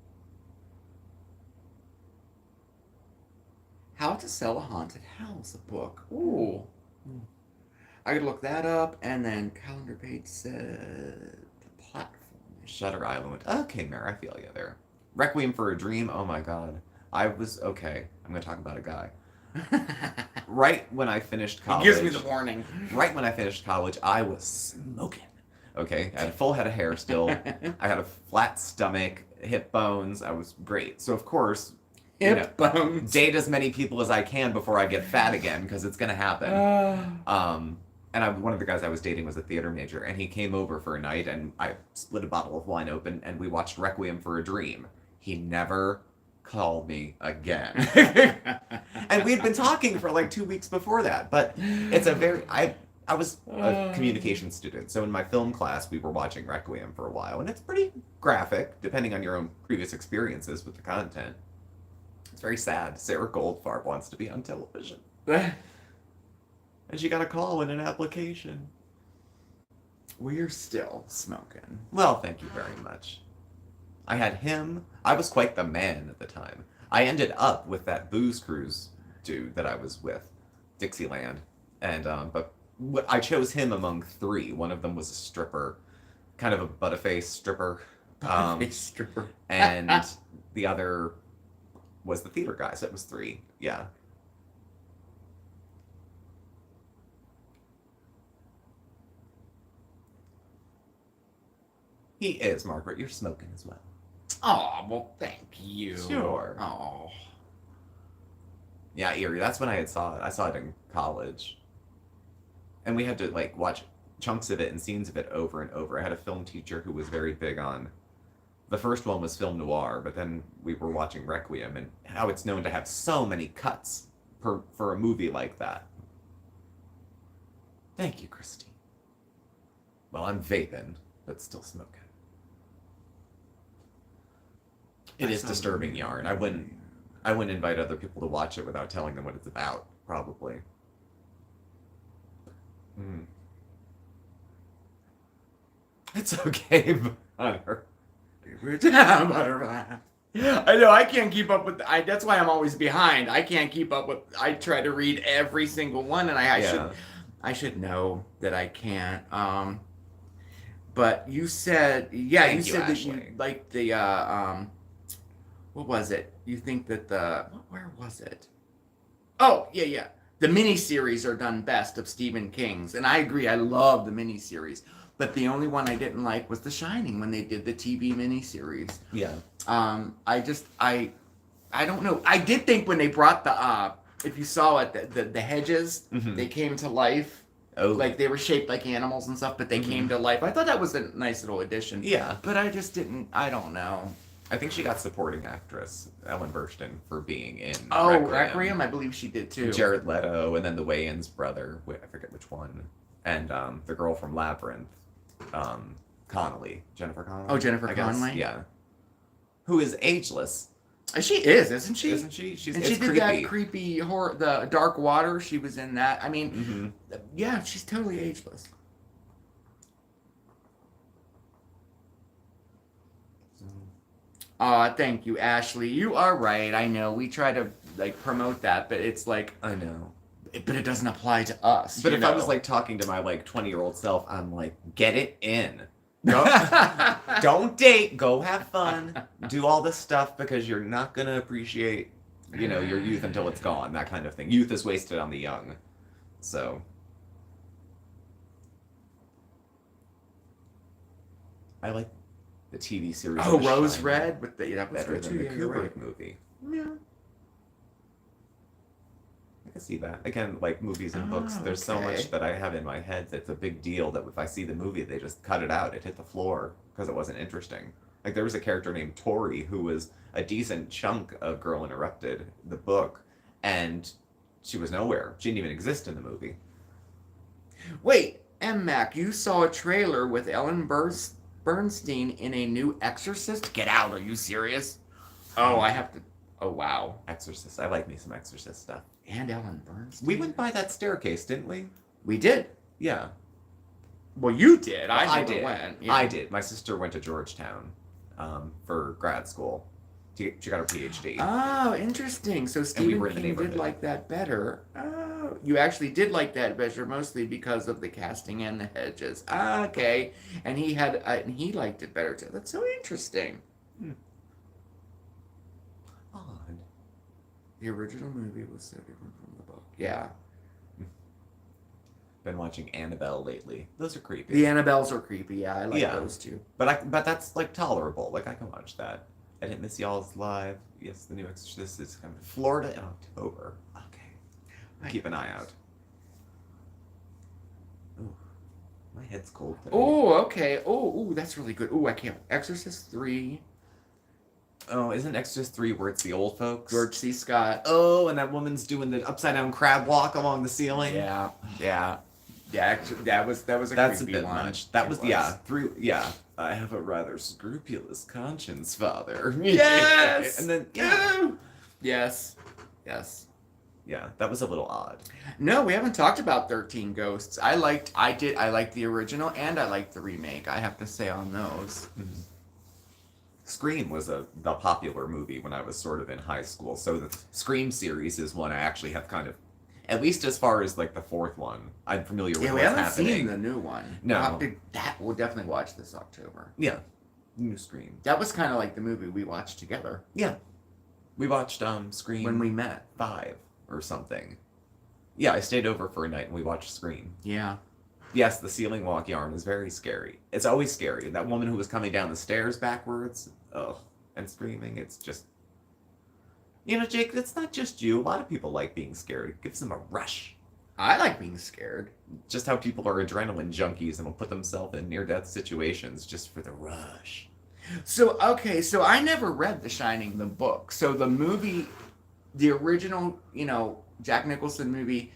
How to Sell a Haunted House, a book. Ooh. I could look that up, and then calendar page said the platform. Shutter Island. Okay, Mare, I feel you there. Requiem for a Dream. Oh my god. I was okay. I'm gonna talk about a guy. Right when I finished college. He gives me the warning. Right when I finished college, I was smoking. Okay, I had a full head of hair still. I had a flat stomach, hip bones. I was great. So of course, hip bones. Date as many people as I can before I get fat again, because it's gonna happen. And one of the guys I was dating was a theater major, and he came over for a night, and I split a bottle of wine open, and we watched Requiem for a Dream. He never called me again. And we had been talking for like 2 weeks before that, but it's a very... I was a communication student, so in my film class, we were watching Requiem for a while, and it's pretty graphic, depending on your own previous experiences with the content. It's very sad. Sarah Goldfarb wants to be on television. And she got a call in an application. We're still smoking. Well, thank you very much. I had him. I was quite the man at the time. I ended up with that booze cruise dude that I was with, Dixieland, and but I chose him among 3. One of them was a stripper, kind of a butterface stripper. Stripper. And the other was the theater guy, so it was 3. Yeah. He is, Margaret. You're smoking as well. Oh, well, thank you. Sure. Oh. Yeah, Eerie. That's when I saw it. I saw it in college. And we had to, like, watch chunks of it and scenes of it over and over. I had a film teacher who was very big on. The first one was film noir, but then we were watching Requiem and how it's known to have so many cuts for a movie like that. Thank you, Christine. Well, I'm vaping, but still smoking. It is disturbing yarn. I wouldn't invite other people to watch it without telling them what it's about, probably. It's okay, Hunter. I know, I can't keep up with... that's why I'm always behind. I can't keep up with... I try to read every single one, and I should know that I can't. But you said... Yeah, you said that you like the... what was it? You think that the... Where was it? Oh, yeah. The miniseries are done best of Stephen King's. And I agree, I love the miniseries. But the only one I didn't like was The Shining when they did the TV miniseries. Yeah. I don't know. I did think when they brought the, if you saw it, the hedges, they came to life. Oh. Like they were shaped like animals and stuff, but they came to life. I thought that was a nice little addition. Yeah. But I just didn't, I don't know. I think she got supporting actress Ellen Burstyn for being in Requiem. I believe she did too. Jared Leto, and then the Wayans brother. I forget which one. And the girl from Labyrinth, Connelly, Jennifer Connelly. Oh, Jennifer Connelly. Yeah. Who is ageless. She is, isn't she? Isn't she? She did creepy. That creepy horror, the Dark Water. She was in that. I mean, yeah, she's totally ageless. Thank you, Ashley. You are right. I know. We try to promote that, but it's like I know. But it doesn't apply to us. But if I was talking to my 20-year-old self, I'm like, get it in. Don't date. Go have fun. Do all this stuff because you're not gonna appreciate, your youth until it's gone. That kind of thing. Youth is wasted on the young. So. I like the TV series. Oh, Rose Red with that was better than the Kubrick movie. Yeah. I can see that. Again, like movies and books, there's so much that I have in my head that's a big deal that if I see the movie, they just cut it out. It hit the floor because it wasn't interesting. Like there was a character named Tori who was a decent chunk of Girl Interrupted, the book, and she was nowhere. She didn't even exist in the movie. Wait, Mac, you saw a trailer with Ellen Bernstein in a new Exorcist? Get out, are you serious? Oh, I have to... Oh, wow. Exorcist. I like me some Exorcist stuff. And Ellen Bernstein. We went by that staircase, didn't we? We did. Yeah. Well, you did. Well, I did. Went. Yeah. I did. My sister went to Georgetown for grad school. She got her PhD. Oh, interesting. So Stephen King did like that better. Oh, you actually did like that better, mostly because of the casting and the hedges. Okay. And he liked it better too. That's so interesting. Odd. The original movie was so different from the book. Yeah. Been watching Annabelle lately. Those are creepy. The Annabelles are creepy. Yeah, I like those too. But that's tolerable. I can watch that. I didn't miss y'all's live. Yes, the new Exorcist is coming to Florida in October. Okay. Keep an eye out. Ooh, my head's cold today. Oh, okay. Oh, that's really good. Oh, I can't. Exorcist 3. Oh, isn't Exorcist 3 where it's the old folks? George C. Scott. Oh, and that woman's doing the upside down crab walk along the ceiling. Yeah. Actually, that was a That's creepy a bit one. much. That was 3. Yeah. I have a rather scrupulous conscience, Father. Yes. And then Yes. Yeah, that was a little odd. No, we haven't talked about 13 Ghosts. I liked the original and I liked the remake. I have to say on those. Mm-hmm. Scream was the popular movie when I was sort of in high school. So the Scream series is one I actually have kind of, at least as far as the fourth one, I'm familiar with what's happening. We haven't seen the new one. No. We'll definitely watch this October. Yeah. New Scream. That was kind of like the movie we watched together. Yeah. We watched Scream. When we met. 5 or something. Yeah, I stayed over for a night and we watched Scream. Yeah. Yes, the ceiling walk yarn is very scary. It's always scary. That woman who was coming down the stairs backwards, and screaming, it's just... Jake, it's not just you. A lot of people like being scared. It gives them a rush. I like being scared. Just how people are adrenaline junkies and will put themselves in near-death situations just for the rush. So, okay, so I never read The Shining, the book. So the movie, the original, Jack Nicholson movie,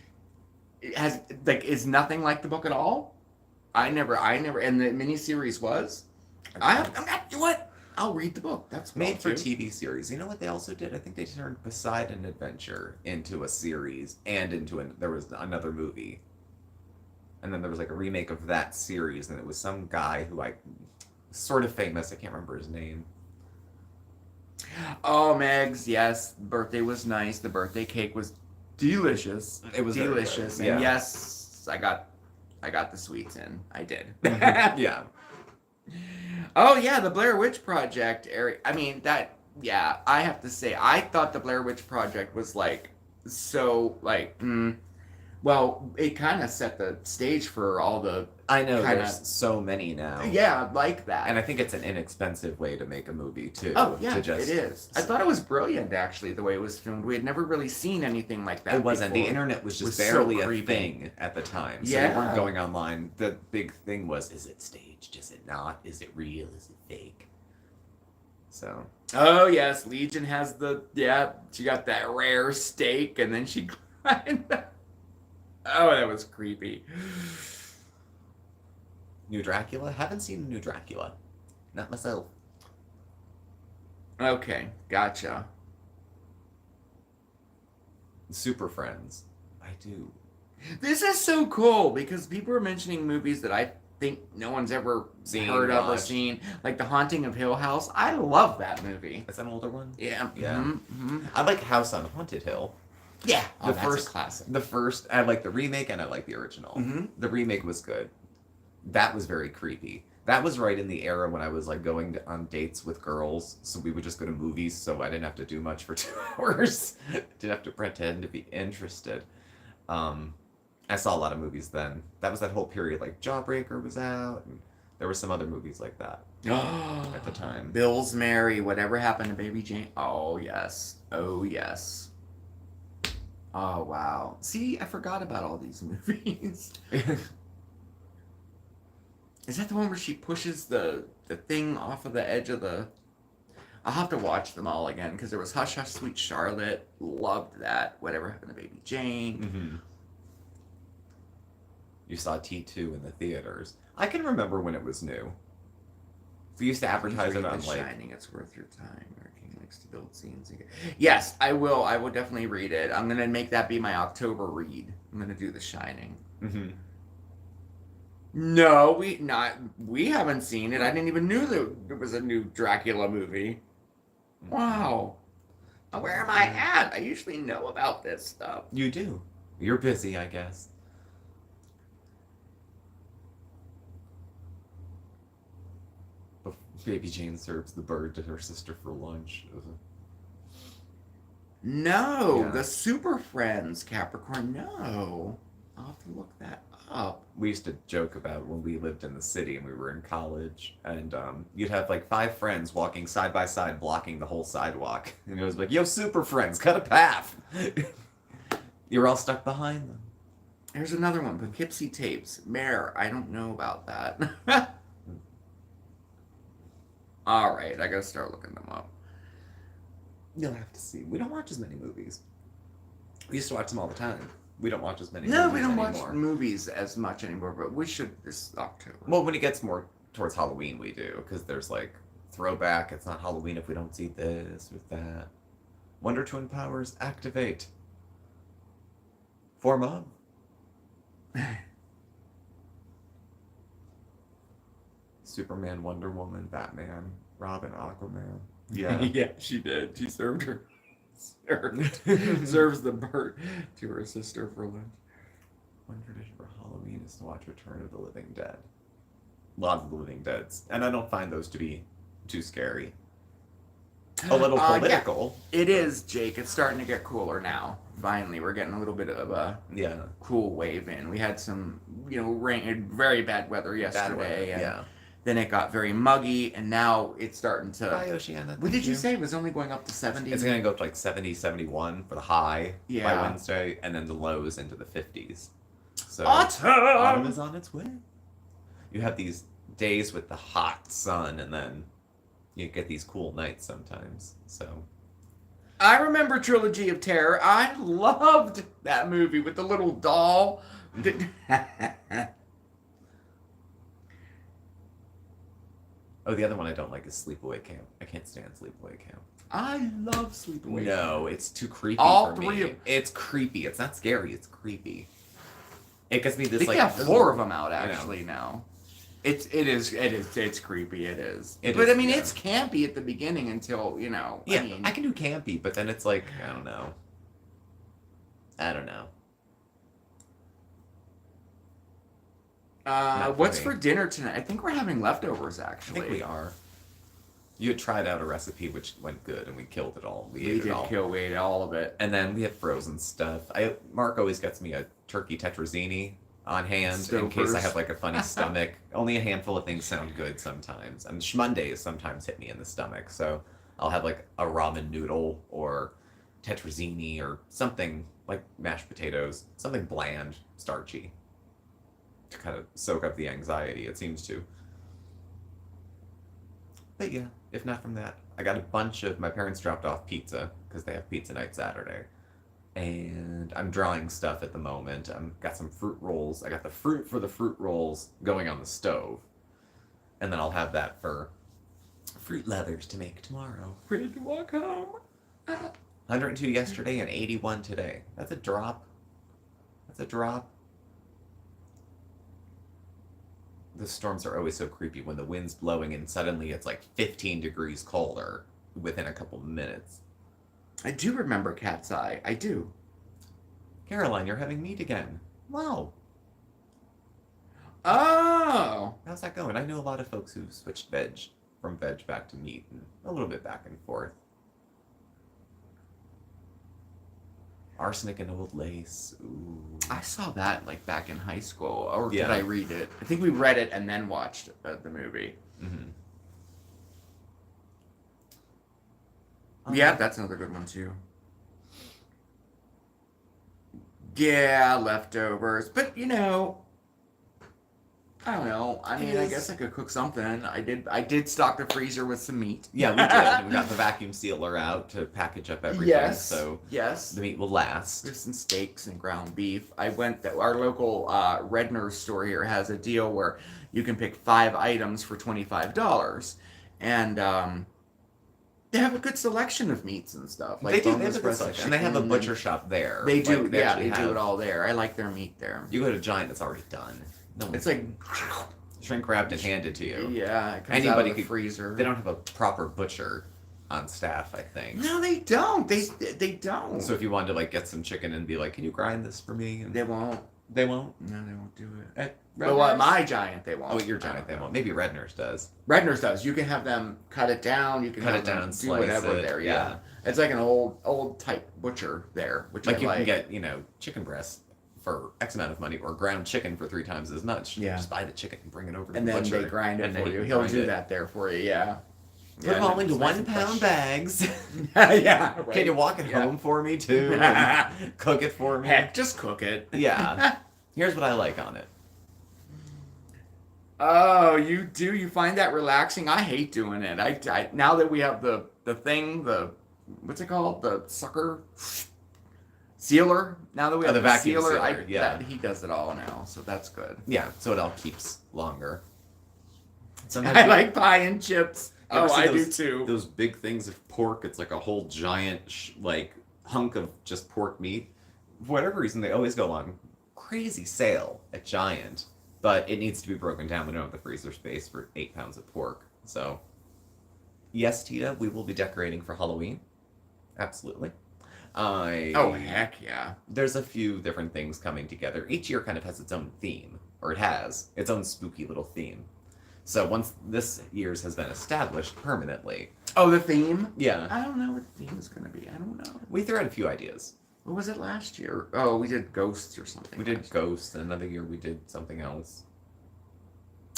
is nothing like the book at all? I never, and the miniseries was? What? I'll read the book. That's made for TV series. You know what they also did? I think they turned Poseidon Adventure into a series and there was another movie. And then there was like a remake of that series, and it was some guy who sort of famous. I can't remember his name. Oh, Megs, yes. Birthday was nice. The birthday cake was delicious. It was delicious. Yeah. And yes, I got the sweets in. I did. Yeah. Oh yeah, the Blair Witch Project. I mean that. Yeah, I have to say, I thought the Blair Witch Project was well, it kind of set the stage for all the. I know there's so many now. Yeah, like that. And I think it's an inexpensive way to make a movie too. Oh yeah, it is. I thought it was brilliant actually the way it was filmed. We had never really seen anything like that. It wasn't. Before. The internet was just barely a thing at the time. So yeah. you weren't going online. The big thing was: is it staged? Is it not? Is it real? Is it fake? So. Oh yes, Legion has she got that rare steak, and then she climbed. Oh, that was creepy. New Dracula? Haven't seen New Dracula. Not myself. Okay, gotcha. Super Friends. I do. This is so cool because people are mentioning movies that I think no one's ever heard of or seen. Like The Haunting of Hill House. I love that movie. Is that an older one? Yeah. Yeah. Mm-hmm. I like House on Haunted Hill. Yeah. The that's first a classic. The first, I like the remake and I like the original. Mm-hmm. The remake was good. That was very creepy. That was right in the era when I was going on dates with girls, so we would just go to movies, so I didn't have to do much for 2 hours. Didn't have to pretend to be interested. I saw a lot of movies then. That was that whole period, Jawbreaker was out, and there were some other movies like that at the time. Bill's Mary, Whatever Happened to Baby Jane. Oh, yes. Oh, yes. Oh, wow. See, I forgot about all these movies. Is that the one where she pushes the thing off of the edge of the... I'll have to watch them all again, because there was Hush Hush Sweet Charlotte. Loved that. Whatever Happened to Baby Jane. Mm-hmm. You saw T2 in the theaters. I can remember when it was new. We used to advertise it on The Shining, it's worth your time. King likes to build scenes. Yes, I will. I will definitely read it. I'm gonna make that be my October read. I'm gonna do The Shining. Mm-hmm. No, we haven't seen it. I didn't even knew that there was a new Dracula movie. Wow. Where am I at? I usually know about this stuff. You do. You're busy, I guess. Baby Jane serves the bird to her sister for lunch. No, the Super Friends Capricorn. No. I'll have to look that up. We used to joke about when we lived in the city and we were in college, and you'd have 5 friends walking side by side, blocking the whole sidewalk. And it was like, yo, Super Friends, cut a path. You're all stuck behind them. There's another one, Poughkeepsie Tapes. Mare, I don't know about that. All right, I gotta start looking them up. You'll have to see. We don't watch as many movies. We used to watch them all the time. We don't watch as many movies movies we don't anymore. Watch movies as much anymore, but we should this October. Well, when it gets more towards Halloween, we do, because there's throwback. It's not Halloween if we don't see this or that. Wonder Twin powers activate. Form up. Superman, Wonder Woman, Batman, Robin, Aquaman. Yeah. Yeah, she did. She served serves the bird to her sister for lunch. One tradition for Halloween is to watch Return of the Living Dead. A lot of the Living Deads. And I don't find those to be too scary. A little political. Yeah. It is, Jake. It's starting to get cooler now. Finally, we're getting a little bit of a cool wave in. We had some, rain, very bad weather yesterday. Bad weather, Then it got very muggy, and now it's starting to... Bye, Oceana. What did you say? It was only going up to 70? It's going to go up to like 70, 71 for the high by Yeah. Wednesday, and then the lows into the 50s. So Autumn is on its way. You have these days with the hot sun, and then you get these cool nights sometimes. So I remember Trilogy of Terror. I loved that movie with the little doll. Oh, the other one I don't like is Sleepaway Camp. I can't stand Sleepaway Camp. I love Sleepaway Camp. No, it's too creepy All for three me. of... It's creepy. It's not scary. It's creepy. It gives me this, they have 4 of them out, actually, now. It's creepy, it is. But, I mean, it's campy at the beginning until, you know, Yeah, I mean... I can do campy, but then it's like, I don't know. What's for dinner tonight? I think we're having leftovers, actually. I think we are. You had tried out a recipe which went good, and we killed it all. We ate all of it. And then we have frozen stuff. Mark always gets me a turkey tetrazzini on hand in case I have like a funny stomach. Only a handful of things sound good sometimes. And schmondays sometimes hit me in the stomach. So I'll have like a ramen noodle or tetrazzini or something like mashed potatoes. Something bland, starchy. To kind of soak up the anxiety, it seems to. But yeah, if not from that, I got a bunch of... My parents dropped off pizza, because they have pizza night Saturday. And I'm drawing stuff at the moment. Got some fruit rolls. I got the fruit for the fruit rolls going on the stove. And then I'll have that for fruit leathers to make tomorrow. Ready to walk home. 102 yesterday and 81 today. That's a drop. The storms are always so creepy when the wind's blowing and suddenly it's like 15 degrees colder within a couple minutes. I do remember Cat's Eye. I do. Caroline, you're having meat again. Wow. Oh. How's that going? I know a lot of folks who switched from veg back to meat and a little bit back and forth. Arsenic and Old Lace. Ooh. I saw that like back in high school, or did I read it? I think we read it and then watched the movie. Mm-hmm. Yeah, that's another good one too. Yeah, leftovers, but you know, I don't know. I mean, I guess I could cook something. I did stock the freezer with some meat. Yeah, we did. We got the vacuum sealer out to package up everything, so the meat will last. There's some steaks and ground beef. Our local Redner's store here has a deal where you can pick 5 items for $25, and they have a good selection of meats and stuff. Like they do. They have a good selection, and they have a butcher shop there. They do. Like, they do it all there. I like their meat there. You go to Giant, that's already done. No, it's like shrink wrapped and handed to you. Yeah, it comes anybody out of the freezer. They don't have a proper butcher on staff, I think. No, they don't. They don't. So if you wanted to like get some chicken and be like, "Can you grind this for me?" And they won't. They won't. No, they won't do it. But at my Giant, they won't. Oh, your Giant, they won't. Maybe Redner's does. Redner's does. You can have them cut it down. You can cut it down, do whatever it, there. Yeah, it's like an old type butcher there, which like you can get chicken breast for X amount of money, or ground chicken for 3 times as much. Yeah. Just buy the chicken and bring it over to the butcher. And then they grind it for you. He'll do that there for you, yeah. Put them all into 1 pound bags. Yeah. Right. Can you walk it home for me, too? Cook it for me? Heck, just cook it. Yeah. Here's what I like on it. Oh, you do? You find that relaxing? I hate doing it. I now that we have the thing, what's it called? The sucker... sealer. Now that we have the vacuum sealer, he does it all now, so that's good. Yeah, so it all keeps longer. Sometimes I like pie and chips. Oh, I do too. Those big things of pork. It's like a whole giant hunk of just pork meat. For whatever reason, they always go on crazy sale at Giant, but it needs to be broken down. We don't have the freezer space for 8 pounds of pork. So, yes, Tita, we will be decorating for Halloween. Absolutely. Oh, heck yeah. There's a few different things coming together. Each year kind of has its own theme, or it has its own spooky little theme. So once this year's has been established permanently. Oh, the theme? Yeah. I don't know what the theme is going to be. I don't know. We threw out a few ideas. What was it last year? Oh, we did ghosts or something. We did ghosts, and another year we did something else.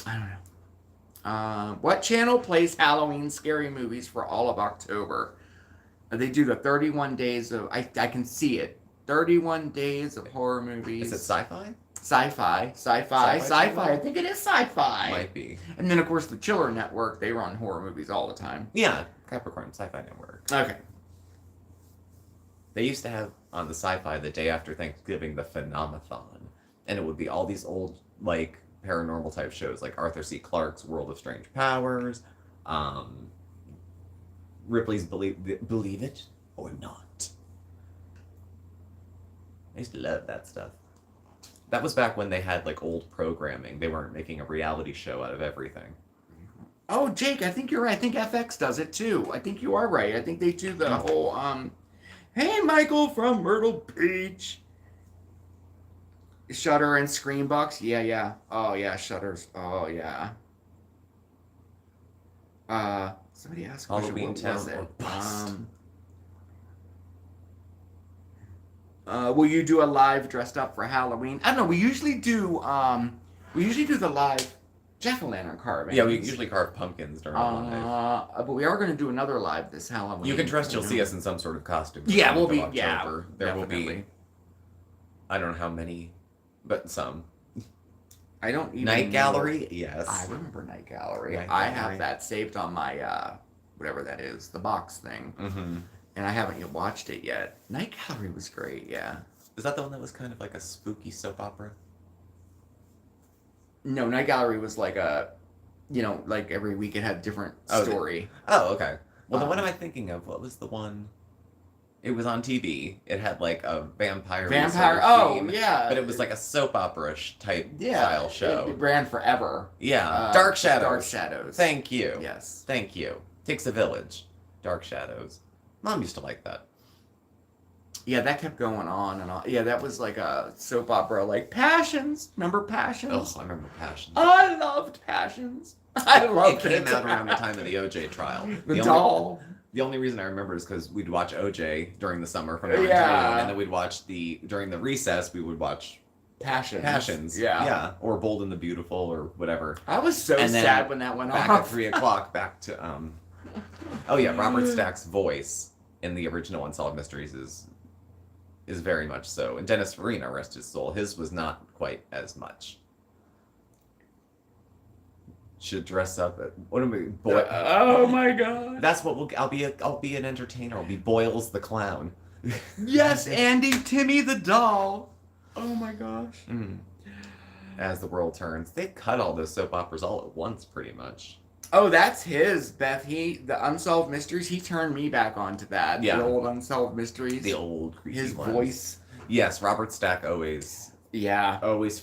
I don't know. What channel plays Halloween scary movies for all of October? They do the 31 days of... I can see it. 31 days of horror movies. Is it sci-fi? Sci-fi. I think it is sci-fi. Might be. And then, of course, the Chiller Network, they run horror movies all the time. Yeah. Capricorn Sci-Fi Network. Okay. They used to have, on the Sci-Fi, the day after Thanksgiving, the Phenomathon. And it would be all these old, like, paranormal type shows, like Arthur C. Clarke's World of Strange Powers, Ripley's Believe It or Not. I used to love that stuff. That was back when they had, like, old programming. They weren't making a reality show out of everything. Oh, Jake, I think you're right. I think FX does it, too. I think you are right. I think they do the whole, Hey, Michael from Myrtle Beach. Shudder and Screambox. Yeah. Oh, yeah, Shudders. Oh, yeah. Somebody asked Halloween what was Town it? or Bust. Will you do a live dressed up for Halloween? I don't know. We usually do the live jack-o'-lantern carving. Yeah, we usually carve pumpkins during the live. But we are going to do another live this Halloween. You can trust you'll see us in some sort of costume. Yeah, we'll be. October. Yeah, there definitely. will be. I don't know how many, but some. I don't even Night know. Gallery. Yes, I remember Night Gallery. Night I Gallery. have that saved on my whatever that is, the box thing. Mm-hmm. And I haven't yet watched it yet. Night Gallery was great, yeah. Is that the one that was kind of like a spooky soap opera? No, Night Gallery was like a, like every week it had a different story. Oh, okay. Well, then what am I thinking of? What was the one? It was on TV. It had like a vampire. Theme, yeah. But it was like a soap opera-ish type style show. It ran forever. Yeah. Dark Shadows. Dark Shadows. Thank you. Yes. Thank you. Takes a village. Dark Shadows. Mom used to like that. Yeah, that kept going on and on. Yeah, that was like a soap opera, like Passions. Remember Passions? Oh, I remember Passions. I loved Passions. I loved it. It came out around the time of the OJ trial. The doll. The only reason I remember is because we'd watch OJ during the summer from 9 to 1, and then we'd watch during the recess, we would watch Passions. Yeah. Or Bold and the Beautiful or whatever. I was so sad when that went back off. At 3 o'clock, back to, oh yeah, Robert Stack's voice in the original Unsolved Mysteries is very much so. And Dennis Farina, rest his soul, his was not quite as much. Should dress up. What am I? Oh my god! That's what I'll be an entertainer. I'll be Boyles the clown. Yes, Andy, Timmy the doll. Oh my gosh. Mm. As the world turns, they cut all those soap operas all at once, pretty much. Oh, that's his, Beth. The Unsolved Mysteries. He turned me back onto that. Yeah. The old Unsolved Mysteries. The old creepy His ones. voice. Yes, Robert Stack always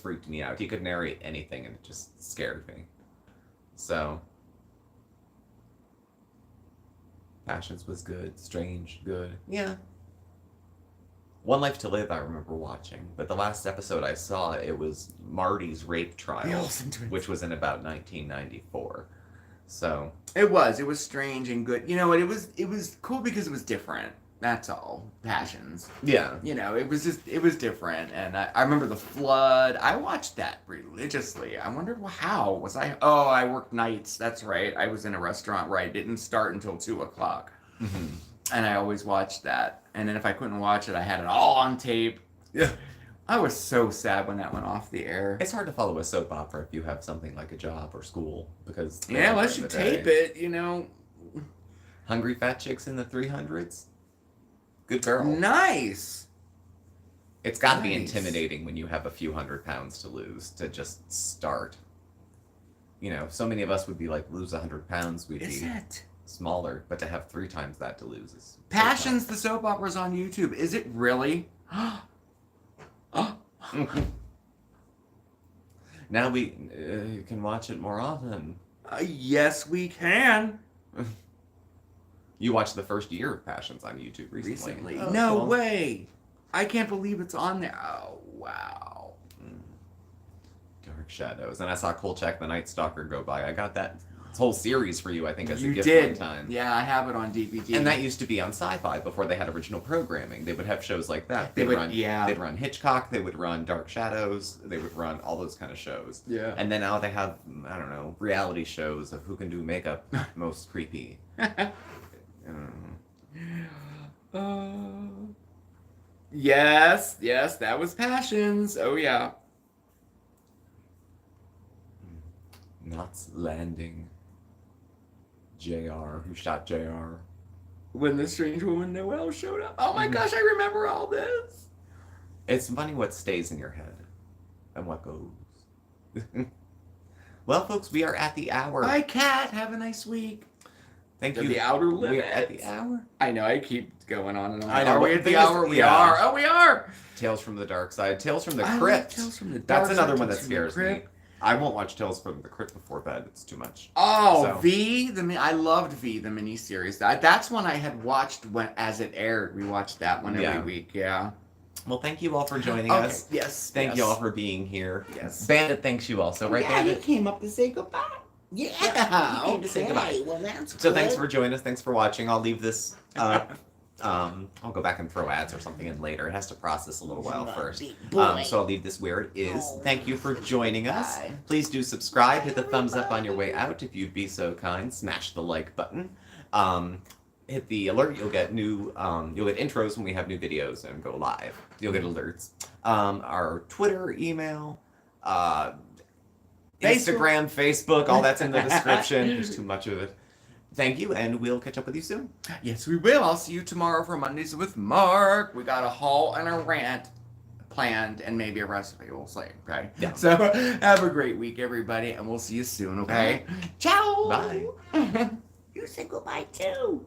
freaked me out. He could narrate anything, and it just scared me. So, Passions was good. Strange, good. Yeah. One Life to Live I remember watching, but the last episode I saw, it was Marty's rape trial, which was in about 1994. So it was strange and good. You know what? It was cool because it was different. That's all. Passions. Yeah. It was different. And I remember the flood. I watched that religiously. I wondered how was I? Oh, I worked nights. That's right. I was in a restaurant where I didn't start until 2 o'clock. Mm-hmm. And I always watched that. And then if I couldn't watch it, I had it all on tape. Yeah. I was so sad when that went off the air. It's hard to follow a soap opera if you have something like a job or school because unless you tape it, Hungry Fat Chicks in the 300s. Good girl. Nice. It's got to be intimidating when you have a few 100 pounds to lose to just start. So many of us would be like, lose 100 pounds, we'd be smaller, but to have 3 times that to lose is... Passions, the soap opera's on YouTube. Is it really? Now we can watch it more often. Yes, we can. You watched the first year of Passions on YouTube recently. Oh, no way. I can't believe it's on there. Oh, wow. Dark Shadows. And I saw Kolchak the Night Stalker go by. I got that whole series for you, I think, as a You gift did. one time. Yeah, I have it on DVD. And that used to be on Sci-Fi before they had original programming. They would have shows like that. They'd They'd run Hitchcock. They would run Dark Shadows. They would run all those kind of shows. Yeah. And then now they have, I don't know, reality shows of who can do makeup most creepy. Yes, that was Passions. Oh yeah. Knots landing. JR. Who shot JR? When the strange woman Noelle showed up. Oh my gosh, I remember all this. It's funny what stays in your head and what goes. Well, folks, we are at the hour. Bye, Cat. Have a nice week. Thank you. The outer limit. We're at the hour. I know, I keep going on and on. I know. Are we at the hour? We are. Oh, we are. Tales from the Dark Side. Tales from the Crypt. Tales from the Dark That's Side. another one that scares me. I won't watch Tales from the Crypt before bed. It's too much. Oh, so. V. I loved V, the miniseries. That's one I had watched as it aired. We watched that one every week. Yeah. Well, thank you all for joining us. Yes. Thank you all for being here. Yes. Bandit thanks you also, right, Bandit? Bandit? He came up to say goodbye. Yeah. He came to say goodbye. Well, that's so good. thanks for joining us. Thanks for watching. I'll leave this up. I'll go back and throw ads or something in later. It has to process a little while first. So I'll leave this where it is. Thank you for joining us. Please do subscribe. Hit the thumbs up on your way out if you'd be so kind. Smash the like button. Hit the alert. You'll get intros when we have new videos and go live. You'll get alerts. Our Twitter, email, Instagram, Facebook, all that's in the description. There's too much of it. Thank you, and we'll catch up with you soon. Yes, we will. I'll see you tomorrow for Mondays with Mark. We got a haul and a rant planned, and maybe a recipe. We'll see. Okay. Yeah. So have a great week, everybody, and we'll see you soon. Okay. Ciao. Bye. You say goodbye too.